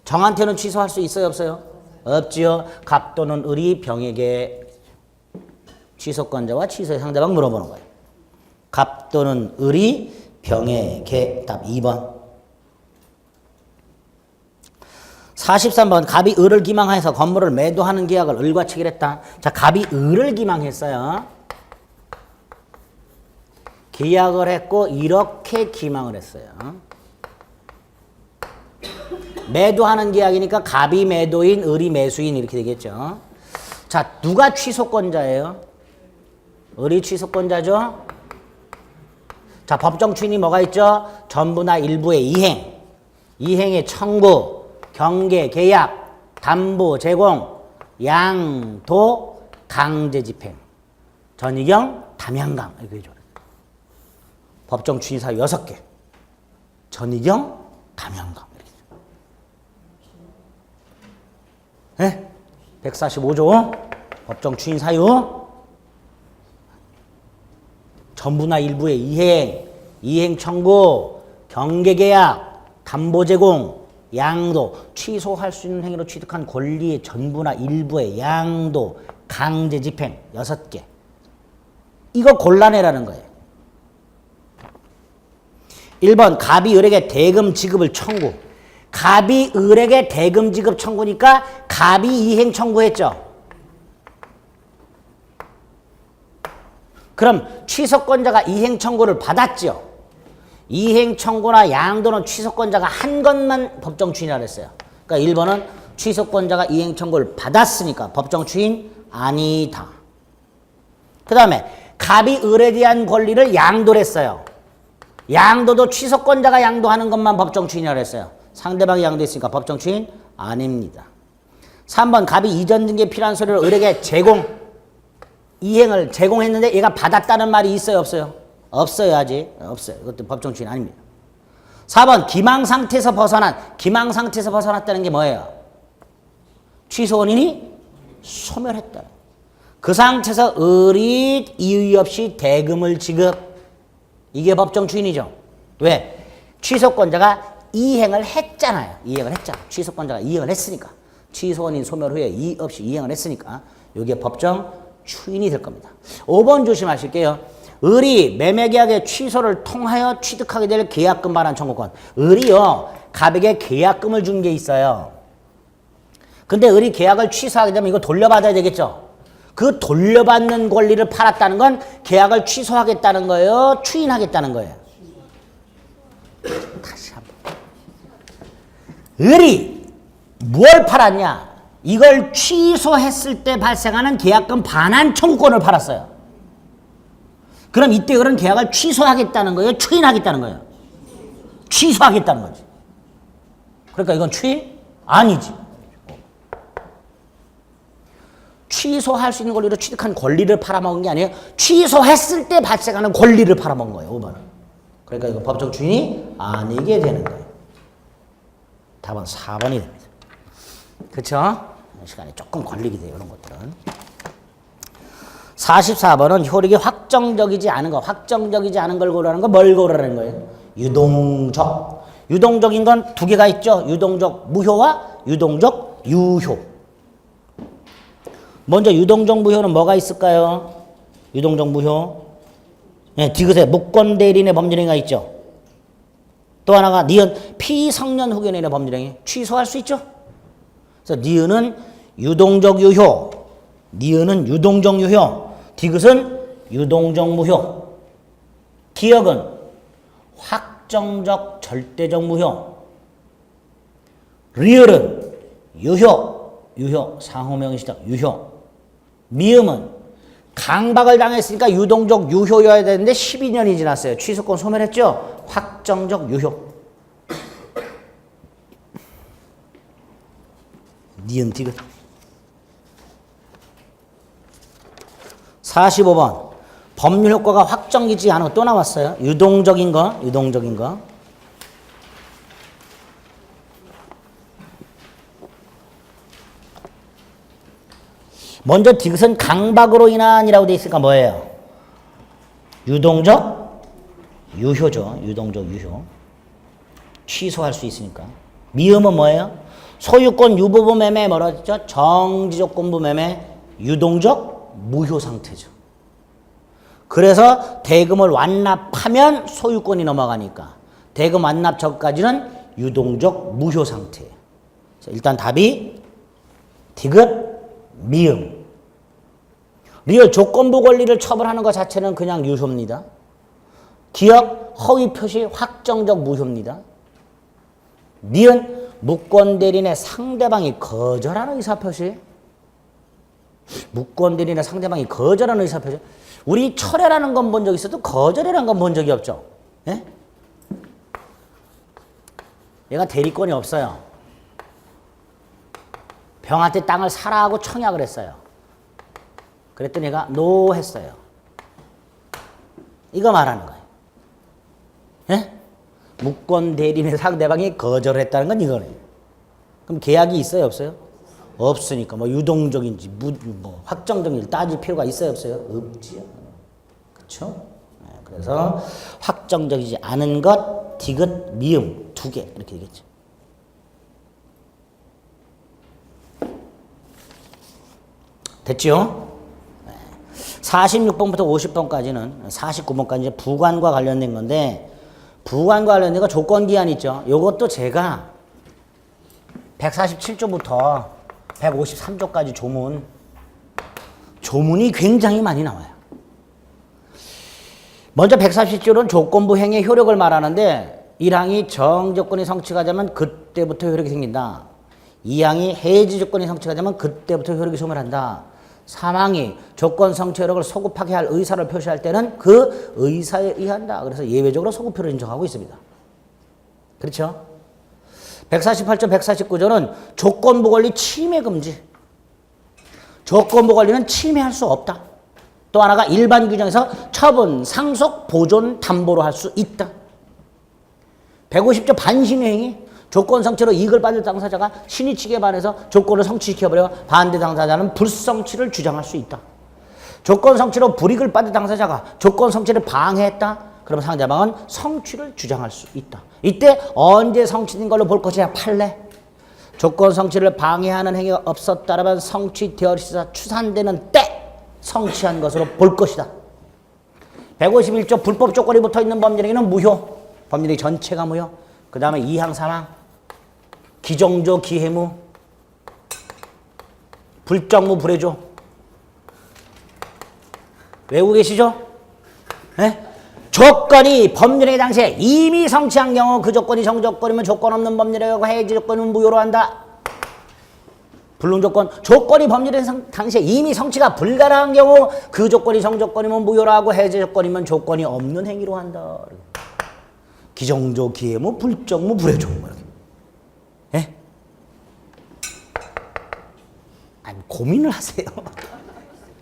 S1: 정한테는 취소할 수 있어요? 없어요? 없지요. 갑 또는 을이 병에게 취소권자와 취소의 상대방 물어보는 거예요. 갑 또는 을이 병에게 답 2번. 43번 갑이 을을 기망해서 건물을 매도하는 계약을 을과 체결했다. 자, 갑이 을을 기망했어요. 계약을 했고 이렇게 기망을 했어요. 매도하는 계약이니까 갑이 매도인, 을이 매수인 이렇게 되겠죠. 자, 누가 취소권자예요? 을이 취소권자죠. 자, 법정 추인이 뭐가 있죠? 전부나 일부의 이행, 이행의 청구, 경계, 계약, 담보, 제공, 양도, 강제 집행, 전이경, 담양강 이렇게 해줘요. 법정 추인 사유 6개. 전이경, 담양강 이렇게. 네? 145조 법정 추인 사유. 전부나 일부의 이행, 이행 청구, 경계 계약, 담보 제공, 양도, 취소할 수 있는 행위로 취득한 권리의 전부나 일부의 양도, 강제 집행 6개. 이거 골라내라는 거예요. 1번 갑이 을에게 대금 지급을 청구. 갑이 을에게 대금 지급 청구니까 갑이 이행 청구했죠. 그럼 취소권자가 이행 청구를 받았죠. 이행 청구나 양도는 취소권자가 한 것만 법정 추인이라고 했어요. 그러니까 1번은 취소권자가 이행 청구를 받았으니까 법정 추인 아니다. 그 다음에 갑이 을에 대한 권리를 양도를 했어요. 양도도 취소권자가 양도하는 것만 법정 추인이라고 했어요. 상대방이 양도했으니까 법정 추인 아닙니다. 3번 갑이 이전 등기에 필요한 서류를 을에게 이행을 제공했는데 얘가 받았다는 말이 있어요? 없어요? 없어요. 아직 없어요. 이것도 법정 추인 아닙니다. 4번 기망 상태에서 벗어났다는 게 뭐예요? 취소 원인이 소멸했다. 그 상태에서 을이 이의 없이 대금을 지급. 이게 법정 추인이죠. 왜? 취소권자가 이행을 했잖아요. 이행을 했잖아. 취소권자가 이행을 했으니까. 취소 원인 소멸 후에 이의 없이 이행을 했으니까 이게 법정 추인이 될 겁니다. 5번 조심하실게요. 을이 매매계약의 취소를 통하여 취득하게 될 계약금 반환 청구권. 을이요, 갑에게 계약금을 준 게 있어요. 근데 을이 계약을 취소하게 되면 이거 돌려받아야 되겠죠. 그 돌려받는 권리를 팔았다는 건 계약을 취소하겠다는 거예요? 추인하겠다는 거예요? 다시 한번. 을이 뭘 팔았냐? 이걸 취소했을 때 발생하는 계약금 반환 청구권을 팔았어요. 그럼 이때 을은 계약을 취소하겠다는 거예요? 추인하겠다는 거예요? 취소하겠다는 거지. 그러니까 이건 추인? 아니지. 취소할 수 있는 권리로 취득한 권리를 팔아먹은 게 아니에요. 취소했을 때 발생하는 권리를 팔아먹은 거예요. 5번은. 그러니까 이거 법정 추인이 아니게 되는 거예요. 답은 4번이 됩니다. 그렇죠? 시간이 조금 걸리게 돼요. 이런 것들은. 44번은 효력이 확정적이지 않은 거. 확정적이지 않은 걸 고르라는 거. 뭘 고르라는 거예요? 유동적. 유동적인 건 두 개가 있죠. 유동적 무효와 유동적 유효. 먼저 유동적 무효는 뭐가 있을까요? 유동적 무효. 네, 디귿에 무권대리인의 법률행위가 있죠. 또 하나가 니은 피성년 후견인의 법률행위. 취소할 수 있죠. 그래서 니은은 유동적 유효, 니은은 유동적 유효, 디귿은 유동적 무효, 기역은 확정적 절대적 무효, 리을은 유효, 상호명의 시작, 유효, 미음은 강박을 당했으니까 유동적 유효여야 되는데 12년이 지났어요. 취소권 소멸했죠? 확정적 유효. 니은 디귿. 45번. 법률 효과가 확정이지 않은 거 또 나왔어요. 유동적인 거. 먼저 디귿은 강박으로 인한이라고 돼 있으니까 뭐예요? 유동적 유효죠. 유동적 유효. 취소할 수 있으니까. 미음은 뭐예요? 소유권 유보부 매매 뭐라죠? 정지조건부 매매 유동적 무효 상태죠. 그래서 대금을 완납하면 소유권이 넘어가니까 대금 완납 전까지는 유동적 무효 상태예요. 일단 답이 디귿, 미음. 리얼 조건부 권리를 처벌하는 것 자체는 그냥 유효입니다. 기역, 허위 표시 확정적 무효입니다. 니은 무권 대리인의 상대방이 거절하는 의사표시. 무권 대리인의 상대방이 거절하는 의사표시. 우리 철회라는 건 본 적 있어도 거절이라는 건 본 적이 없죠. 예? 얘가 대리권이 없어요. 병한테 땅을 사라고 청약을 했어요. 그랬더니 얘가 노 했어요. 이거 말하는 거예요. 예? 무권 대리인의 상대방이 거절을 했다는 건 이거네요. 그럼 계약이 있어요, 없어요? 없으니까 뭐 유동적인지 뭐 확정적인지 따질 필요가 있어요, 없어요? 없지요. 그렇죠? 네, 그래서 확정적이지 않은 것, 디귿, 미음 두 개 이렇게 되겠죠. 됐죠? 46번부터 50번까지는 49번까지 부관과 관련된 건데 부관과 관련된 거 조건기한 있죠. 이것도 제가 147조부터 153조까지 조문이 굉장히 많이 나와요. 먼저 147조는 조건부 행위의 효력을 말하는데 1항이 정조건이 성취가 되면 그때부터 효력이 생긴다. 2항이 해지 조건이 성취가 되면 그때부터 효력이 소멸한다. 3항이 조건 성취 효력을 소급하게 할 의사를 표시할 때는 그 의사에 의한다. 그래서 예외적으로 소급표를 인정하고 있습니다. 그렇죠? 148조, 149조는 조건부 권리 침해 금지. 조건부 권리는 침해할 수 없다. 또 하나가 일반 규정에서 처분, 상속, 보존, 담보로 할 수 있다. 150조 반신의 행위. 조건 성취로 이익을 받을 당사자가 신의 측에 반해서 조건을 성취시켜버려 반대 당사자는 불성취를 주장할 수 있다. 조건 성취로 불이익을 받을 당사자가 조건 성취를 방해했다. 그럼 상대방은 성취를 주장할 수 있다. 이때 언제 성취된 걸로 볼 것이냐? 판례. 조건 성취를 방해하는 행위가 없었다라면 성취되어서 추산되는 때 성취한 것으로 볼 것이다. 151조 불법 조건이 붙어있는 법률행위는 무효. 법률행위 전체가 무효. 그 다음에 2항 3항 기정조 기해무 불정무 불해조 외우고 계시죠? 네? 조건이 법률행위 당시에 이미 성취한 경우 그 조건이 정조건이면 조건 없는 법률행위고 해지 조건은 무효로 한다. 불능조건 조건이 법률행위 당시에 이미 성취가 불가능한 경우 그 조건이 정조건이면 무효로 하고 해지 조건이면 조건이 없는 행위로 한다. 기정조 기해무 불정무 불해조 예? 아니 고민을 하세요.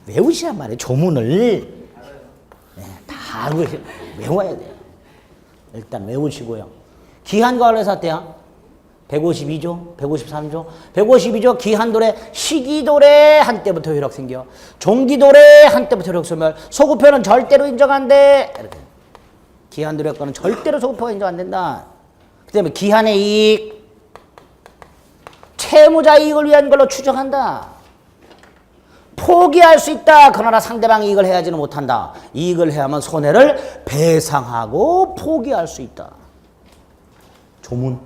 S1: 외우시란 말이에요. 조문을 다 외워야 돼요. 일단 외우시고요. 기한과 관련해서 어때요? 152조, 153조, 152조 기한도래, 시기도래 한때부터 효력 생겨. 종기도래 한때부터 효력 소멸. 소급표는 절대로 인정한대. 이렇게. 기한도래 효과는 절대로 소급표가 인정 안 된다. 그 다음에 기한의 이익. 채무자 이익을 위한 걸로 추정한다. 포기할 수 있다. 그러나 상대방 이익을 해야지는 못한다. 이익을 해야만 손해를 배상하고 포기할 수 있다. 조문.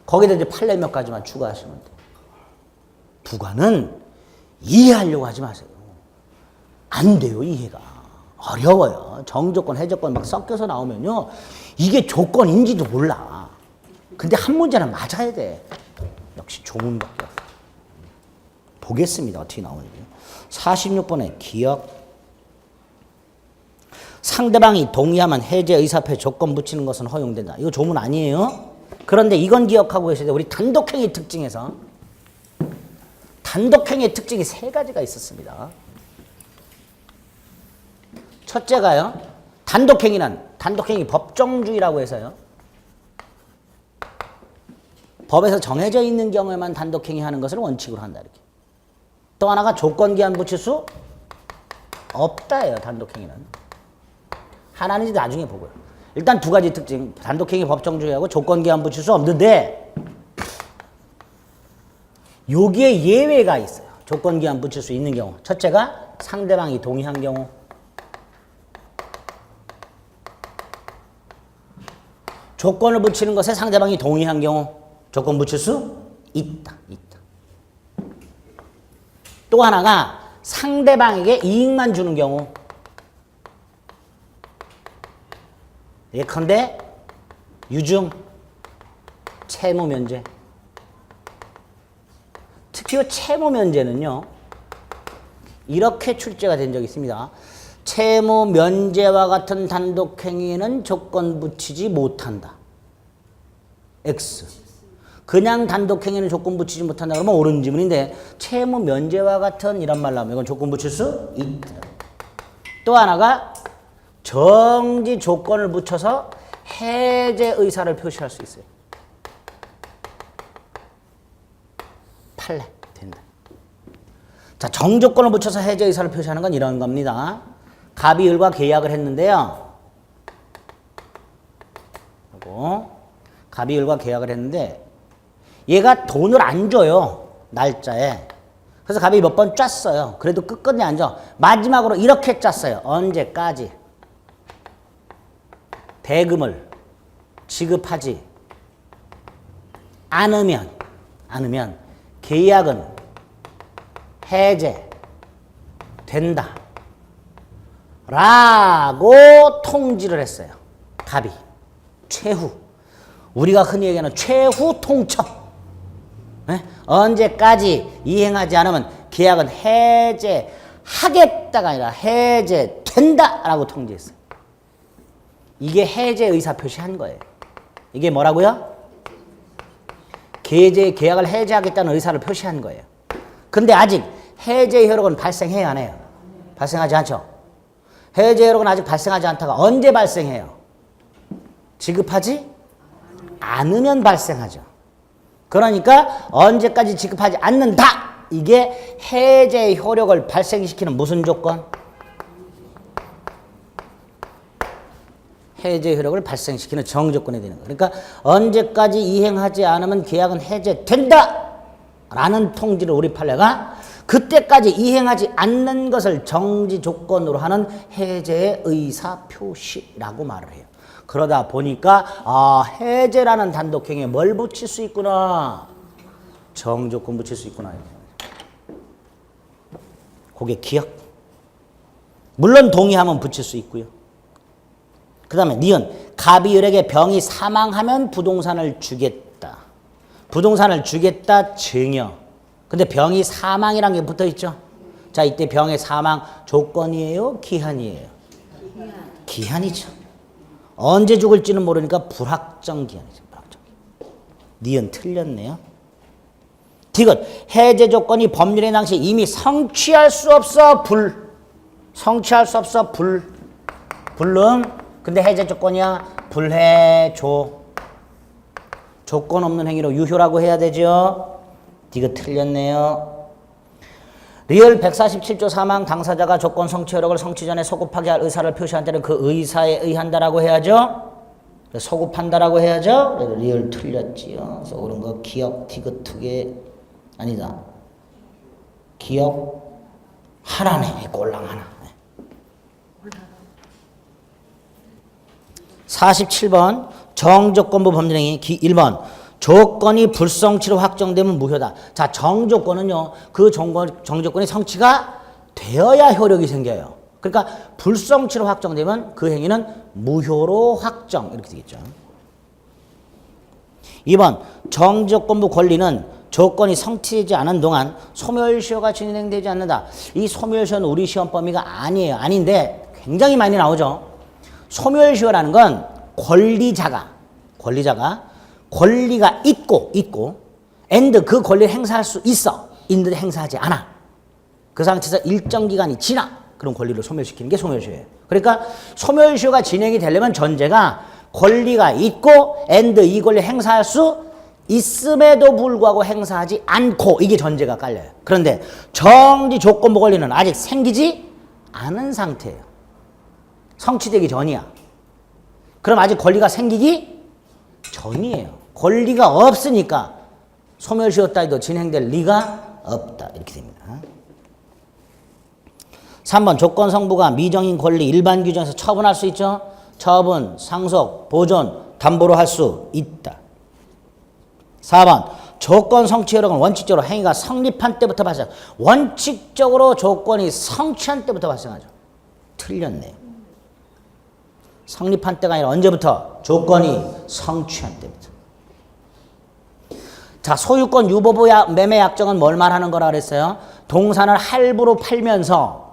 S1: 거기다 이제 판례 몇 가지만 추가하시면 돼. 부관은 이해하려고 하지 마세요. 안 돼요, 이해가. 어려워요. 정조건, 해조건 막 섞여서 나오면요. 이게 조건인지도 몰라. 근데 한 문제는 맞아야 돼. 역시 조문밖에 없어. 보겠습니다. 어떻게 나오는지. 46번에 기억. 상대방이 동의하면 해제 의사표에 조건 붙이는 것은 허용된다. 이거 조문 아니에요? 그런데 이건 기억하고 계셔야 돼요. 우리 단독행위 특징에서. 단독행위의 특징이 세 가지가 있었습니다. 첫째가요. 단독행위 법정주의라고 해서요. 법에서 정해져 있는 경우에만 단독행위 하는 것을 원칙으로 한다. 이렇게. 또 하나가 조건기한 붙일 수 없다예요. 단독행위는. 하나는지 나중에 보고요. 일단 두 가지 특징. 단독행위 법정주의하고 조건기한 붙일 수 없는데 여기에 예외가 있어요. 조건기한 붙일 수 있는 경우. 첫째가 상대방이 동의한 경우. 조건을 붙이는 것에 상대방이 동의한 경우 조건 붙일 수 있다. 또 하나가 상대방에게 이익만 주는 경우. 예컨대 유증, 채무 면제. 특히 채무 면제는요. 이렇게 출제가 된 적이 있습니다. 채무 면제와 같은 단독행위에는 조건 붙이지 못한다. X. 그냥 단독행위는 조건 붙이지 못한다 그러면 옳은 지문인데 채무 면제와 같은 이런 말 나오면 이건 조건 붙일 수 있다. 또 하나가 정지 조건을 붙여서 해제 의사를 표시할 수 있어요. 판례 된다. 자, 정조건을 붙여서 해제 의사를 표시하는 건 이런 겁니다. 갑이을과 계약을 했는데요. 그리고 갑이을과 계약을 했는데 얘가 돈을 안 줘요. 날짜에. 그래서 갑이 몇 번 짰어요. 그래도 끝끝내 안 줘. 마지막으로 이렇게 짰어요. 언제까지 대금을 지급하지 않으면 계약은 해제된다. 라고 통지를 했어요. 갑이. 최후. 우리가 흔히 얘기하는 최후 통첩. 네? 언제까지 이행하지 않으면 계약은 해제하겠다가 아니라 해제된다라고 통지했어요. 이게 해제 의사 표시한 거예요. 이게 뭐라고요? 계약을 해제하겠다는 의사를 표시한 거예요. 근데 아직 해제 효력은 발생해야 안 해요? 발생하지 않죠? 해제 효력은 아직 발생하지 않다가 언제 발생해요? 지급하지 않으면 발생하죠. 그러니까 언제까지 지급하지 않는다. 이게 해제 효력을 발생시키는 무슨 조건? 해제 효력을 발생시키는 정조건이 되는 거예요. 그러니까 언제까지 이행하지 않으면 계약은 해제된다. 라는 통지를 우리 판례가 그때까지 이행하지 않는 것을 정지 조건으로 하는 해제의 의사 표시라고 말을 해요. 그러다 보니까 해제라는 단독행위에 뭘 붙일 수 있구나. 정조건 붙일 수 있구나. 그게 기억. 물론 동의하면 붙일 수 있고요. 그 다음에 니은. 갑이을에게 병이 사망하면 부동산을 주겠다. 부동산을 주겠다 증여. 근데 병이 사망이라는 게 붙어 있죠. 자, 이때 병의 사망 조건이에요? 기한이에요? 기한이죠. 언제 죽을지는 모르니까 불확정 기한이죠. 불확정 기한. 니은 틀렸네요. 디귿. 해제 조건이 법률의 당시 이미 성취할 수 없어 성취할 수 없어 불능. 근데 해제 조건이야 불해조. 조건 없는 행위로 유효라고 해야 되죠. 디귿 틀렸네요. 리을 147조 사망 당사자가 조건 성취 효력을 성취 전에 소급하게 할 의사를 표시한 때는 그 의사에 의한다라고 해야죠. 소급한다라고 해야죠. 그래서 리을 틀렸지요. 그래서 옳은 거 기억 디귿 두 개 아니다. 기억 하나네. 꼴랑 하나. 47번 정조건부 법률행위 1번 조건이 불성취로 확정되면 무효다. 자, 정조건은요. 그 정조건이 성취가 되어야 효력이 생겨요. 그러니까 불성취로 확정되면 그 행위는 무효로 확정 이렇게 되겠죠. 2번 정조건부 권리는 조건이 성취되지 않은 동안 소멸시효가 진행되지 않는다. 이 소멸시효는 우리 시험 범위가 아니에요. 아닌데 굉장히 많이 나오죠. 소멸시효라는 건 권리자가 권리가 있고 and 그 권리를 행사할 수 있어. 있는데 행사하지 않아. 그 상태에서 일정 기간이 지나. 그런 권리를 소멸시키는 게 소멸시효예요. 그러니까 소멸시효가 진행이 되려면 전제가 권리가 있고 and 이 권리를 행사할 수 있음에도 불구하고 행사하지 않고 이게 전제가 깔려요. 그런데 정지 조건부 권리는 아직 생기지 않은 상태예요. 성취되기 전이야. 그럼 아직 권리가 생기기 전이에요. 권리가 없으니까 소멸시효 따위도 진행될 리가 없다. 이렇게 됩니다. 3번 조건성부가 미정인 권리 일반 규정에서 처분할 수 있죠. 처분, 상속, 보존, 담보로 할 수 있다. 4번 조건 성취 효력은 원칙적으로 행위가 성립한 때부터 발생. 원칙적으로 조건이 성취한 때부터 발생하죠. 틀렸네. 성립한 때가 아니라 언제부터? 조건이 성취한 때부터. 자, 소유권 유보부 매매 약정은 뭘 말하는 거라 그랬어요? 동산을 할부로 팔면서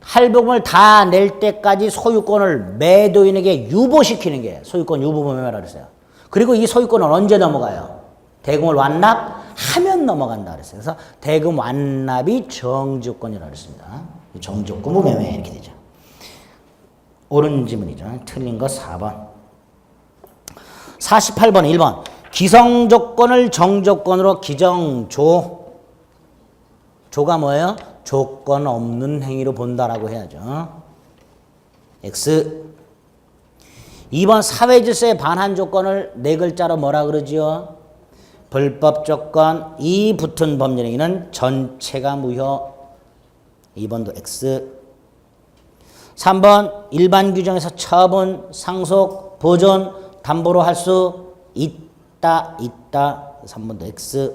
S1: 할부금을 다 낼 때까지 소유권을 매도인에게 유보시키는 게 소유권 유보부 매매라 그랬어요. 그리고 이 소유권은 언제 넘어가요? 대금을 완납하면 넘어간다 그랬어요. 그래서 대금 완납이 정지조건이라고 그랬습니다. 정지조건부 매매 이렇게 되죠. 옳은 지문이죠. 틀린 거 4번. 48번 1번. 기성조건을 정조건으로 기정조. 조가 뭐예요? 조건 없는 행위로 본다라고 해야죠. X. 2번 사회질서에 반한 조건을 네 글자로 뭐라 그러지요? 불법 조건. 이 붙은 법률행위는 전체가 무효. 2번도 X. 3번 일반 규정에서 처분, 상속, 보존, 담보로 할 수 있다. 3번도 X.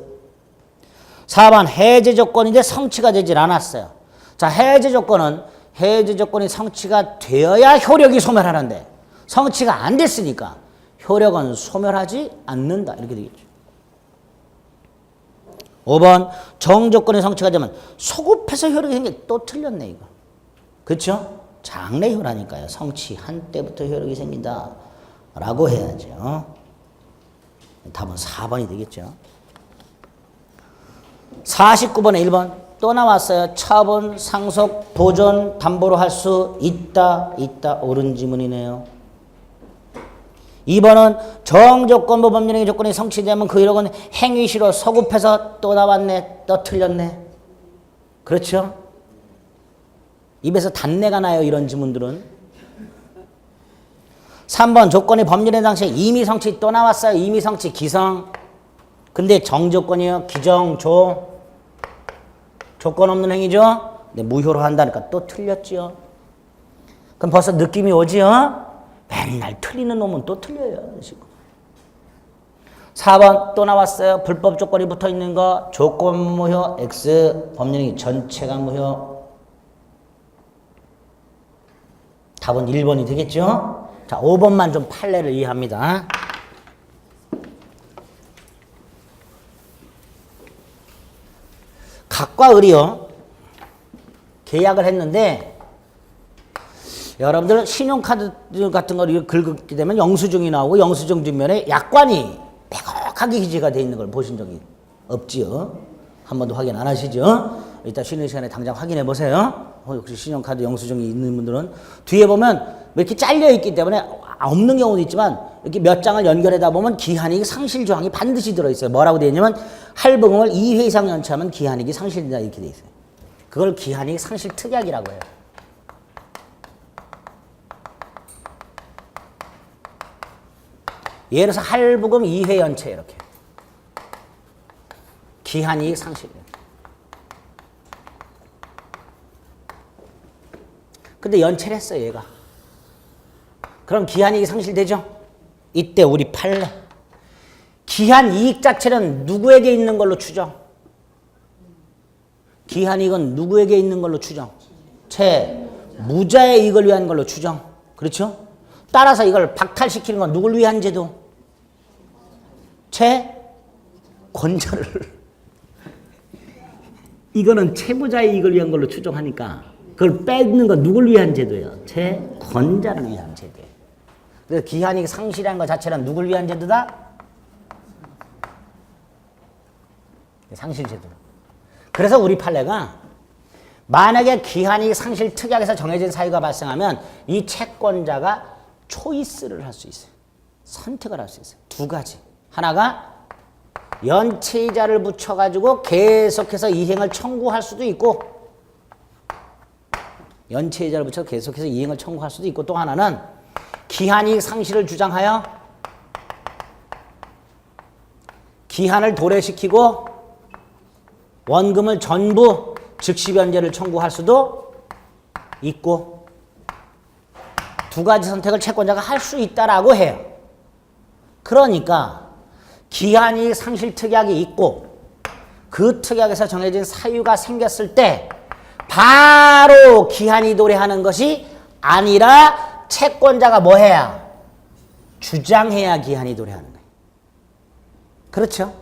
S1: 4번 해제 조건인데 성취가 되질 않았어요. 자, 해제 조건이 성취가 되어야 효력이 소멸하는데 성취가 안 됐으니까 효력은 소멸하지 않는다. 이렇게 되겠죠. 5번 정조건의 성취가 되면 소급해서 효력이 생겨. 또 틀렸네 이거. 그렇죠? 장래효라니까요. 성취한 때부터 효력이 생긴다 라고 해야죠. 답은 4번이 되겠죠. 49번에 1번 또 나왔어요. 처분, 상속, 보존, 담보로 할 수 있다. 옳은 지문이네요. 2번은 정조건부 법률행위 조건이 성취되면 그 효력은 행위시로 소급해서 또 나왔네. 또 틀렸네. 그렇죠? 입에서 단내가 나요. 이런 지문들은. 3번 조건이 법률의 당시에 이미 성취 또 나왔어요. 이미 성취 기성. 근데 정조건이요. 기정조. 조건 없는 행위죠. 근데 무효로 한다니까 또 틀렸죠. 그럼 벌써 느낌이 오지요. 맨날 틀리는 놈은 또 틀려요. 4번 또 나왔어요. 불법 조건이 붙어있는 거 조건 무효 X. 법률행위 전체가 무효. 답은 1번이 되겠죠. 자, 5번만 좀 판례를 이해합니다. 각과 을이요. 계약을 했는데 여러분들 신용카드 같은 걸 긁게 되면 영수증이 나오고 영수증 뒷면에 약관이 빼곡하게 기재가 되어 있는 걸 보신 적이 없지요. 한 번도 확인 안 하시죠. 이따 쉬는 시간에 당장 확인해 보세요. 혹시 신용카드 영수증이 있는 분들은 뒤에 보면 이렇게 잘려 있기 때문에 없는 경우도 있지만 이렇게 몇 장을 연결하다 보면 기한이익 상실 조항이 반드시 들어있어요. 뭐라고 되어 있냐면 할부금을 2회 이상 연체하면 기한이익이 상실된다 이렇게 되어 있어요. 그걸 기한이익 상실 특약이라고 해요. 예를 들어서 할부금 2회 연체 이렇게 기한이익 상실. 근데 연체를 했어요 얘가. 그럼 기한이익이 상실되죠? 이때 우리 판례. 기한 이익 자체는 누구에게 있는 걸로 추정? 기한 이익은 누구에게 있는 걸로 추정? 채무자의 이익을 위한 걸로 추정. 그렇죠? 따라서 이걸 박탈시키는 건 누굴 위한 제도? 채권자를. 이거는 채무자의 이익을 위한 걸로 추정하니까 그걸 뺏는 건 누굴 위한 제도예요? 채권자를 위한 제도예요. 그래서 기한이익 상실이라는 것 자체는 누굴 위한 제도다? 상실 제도. 그래서 우리 판례가 만약에 기한이익 상실 특약에서 정해진 사유가 발생하면 이 채권자가 초이스를 할 수 있어요. 선택을 할 수 있어요. 두 가지. 하나가 연체이자를 붙여가지고 계속해서 이행을 청구할 수도 있고, 연체이자를 붙여 계속해서 이행을 청구할 수도 있고, 또 하나는 기한이익 상실을 주장하여 기한을 도래시키고 원금을 전부 즉시 변제를 청구할 수도 있고, 두 가지 선택을 채권자가 할 수 있다라고 해요. 그러니까 기한이익 상실 특약이 있고 그 특약에서 정해진 사유가 생겼을 때 바로 기한이 도래하는 것이 아니라 채권자가 뭐 해야? 주장해야 기한이 도래하는 거예요. 그렇죠?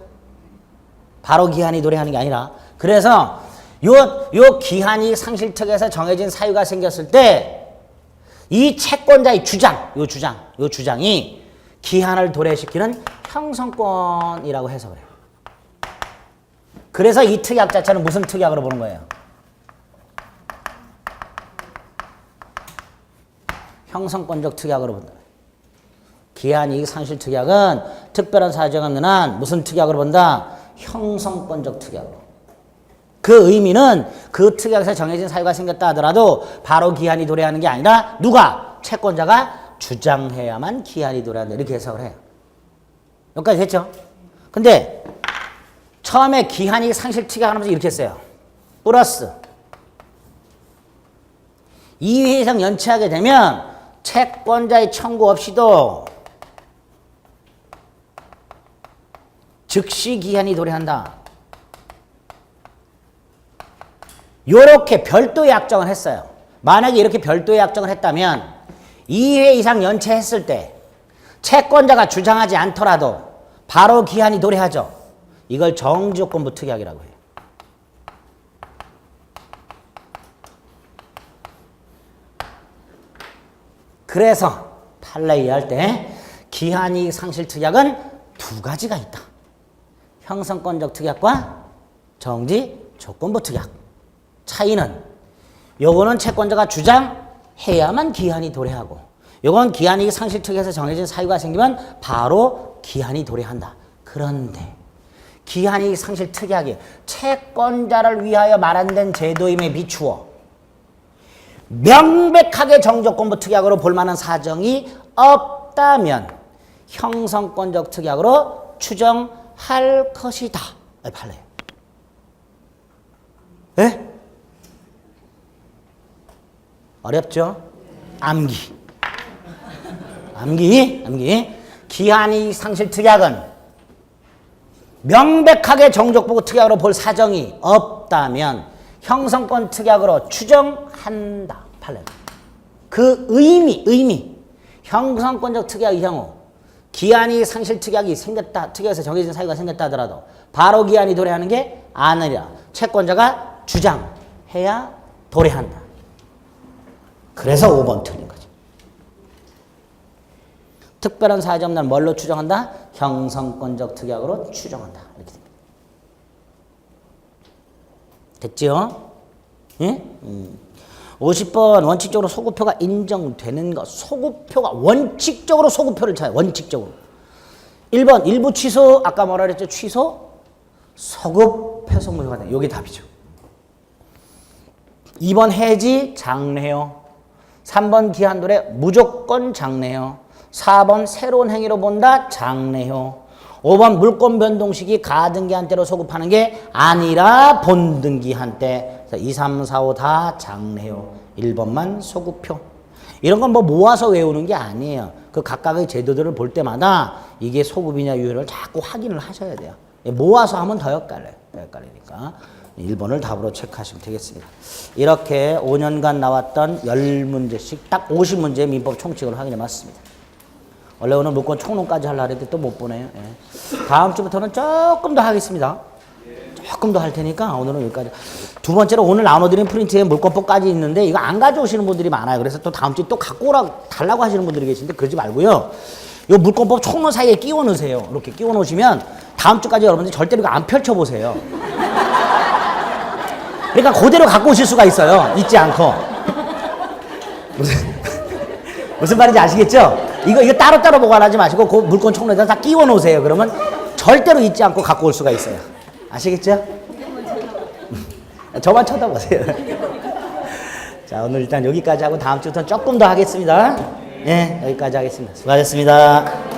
S1: 바로 기한이 도래하는 게 아니라. 그래서 요 기한이익 상실 특약에서 정해진 사유가 생겼을 때 이 채권자의 요 주장이 기한을 도래시키는 형성권이라고 해석을 해요. 그래서 이 특약 자체는 무슨 특약으로 보는 거예요? 형성권적 특약으로 본다. 기한이익 상실 특약은 특별한 사정이 없는 한 무슨 특약으로 본다? 형성권적 특약으로. 그 의미는 그 특약에서 정해진 사유가 생겼다 하더라도 바로 기한이 도래하는 게 아니라 누가? 채권자가 주장해야만 기한이 도래한다. 이렇게 해석을 해요. 여기까지 됐죠? 근데 처음에 기한이익 상실 특약 하면서 이렇게 했어요. 플러스 2회 이상 연체하게 되면 채권자의 청구 없이도 즉시 기한이 도래한다. 이렇게 별도의 약정을 했어요. 만약에 이렇게 별도의 약정을 했다면 2회 이상 연체했을 때 채권자가 주장하지 않더라도 바로 기한이 도래하죠. 이걸 정지조건부 특약이라고 해요. 그래서 판례 이해할 때 기한이익 상실 특약은 두 가지가 있다. 형성권적 특약과 정지조건부 특약. 차이는 요거는 채권자가 주장해야만 기한이 도래하고 요건 기한이익 상실 특약에서 정해진 사유가 생기면 바로 기한이 도래한다. 그런데 기한이익 상실 특약이 채권자를 위하여 마련된 제도임에 비추어 명백하게 정조건부 특약으로 볼 만한 사정이 없다면 형성권적 특약으로 추정할 것이다. 판례. 예? 어렵죠? 암기. 기한이익 상실 특약은 명백하게 정족보고 특약으로 볼 사정이 없다면 형성권 특약으로 추정한다. 판례. 그 의미. 형성권적 특약의 경우 기한이익 상실 특약이 생겼다. 특약에서 정해진 사유가 생겼다 하더라도 바로 기한이 도래하는 게 아니라 채권자가 주장해야 도래한다. 그래서 5번 틀린 거죠. 특별한 사유가 없는 날 뭘로 추정한다? 형성권적 특약으로 추정한다. 이렇게 됩니다. 됐죠? 예? 50번 원칙적으로 소급표가 인정되는 것. 소급표가 원칙적으로 소급표를 찾아요. 원칙적으로. 1번 일부 취소. 아까 뭐라 그랬죠? 취소. 소급표 성무효가 돼. 이게 답이죠. 2번 해지 장래요. 3번 기한도래 무조건 장래요. 4번 새로운 행위로 본다 장래요. 5번 물권 변동식이 가등기한때로 소급하는 게 아니라 본등기한때. 2, 3, 4, 5 다 장래요. 1번만 소급표. 이런 건 뭐 모아서 외우는 게 아니에요. 그 각각의 제도들을 볼 때마다 이게 소급이냐 유효를 자꾸 확인을 하셔야 돼요. 모아서 하면 더 헷갈려요. 더 헷갈리니까 1번을 답으로 체크하시면 되겠습니다. 이렇게 5년간 나왔던 10문제씩 딱 50문제의 민법 총칙을 확인해 봤습니다. 원래 오늘 물권 총론까지 하려고 했는데 또 못 보네요. 예. 다음 주부터는 조금 더 하겠습니다. 조금 더 할 테니까 오늘은 여기까지. 두 번째로 오늘 나눠드린 프린트에 물권법까지 있는데 이거 안 가져오시는 분들이 많아요. 그래서 또 다음 주에 또 갖고 달라고 하시는 분들이 계신데 그러지 말고요. 이 물권법 총론 사이에 끼워 넣으세요. 이렇게 끼워 놓으시면 다음 주까지 여러분들이 절대로 이거 안 펼쳐보세요. 그러니까 그대로 갖고 오실 수가 있어요. 잊지 않고. 무슨 말인지 아시겠죠? 이거 따로따로 보관하지 마시고 그 물권 총론에다 다 끼워 놓으세요. 그러면 절대로 잊지 않고 갖고 올 수가 있어요. 아시겠죠? 저만 쳐다보세요. 자, 오늘 일단 여기까지 하고 다음 주부터는 조금 더 하겠습니다. 예, 여기까지 하겠습니다. 수고하셨습니다.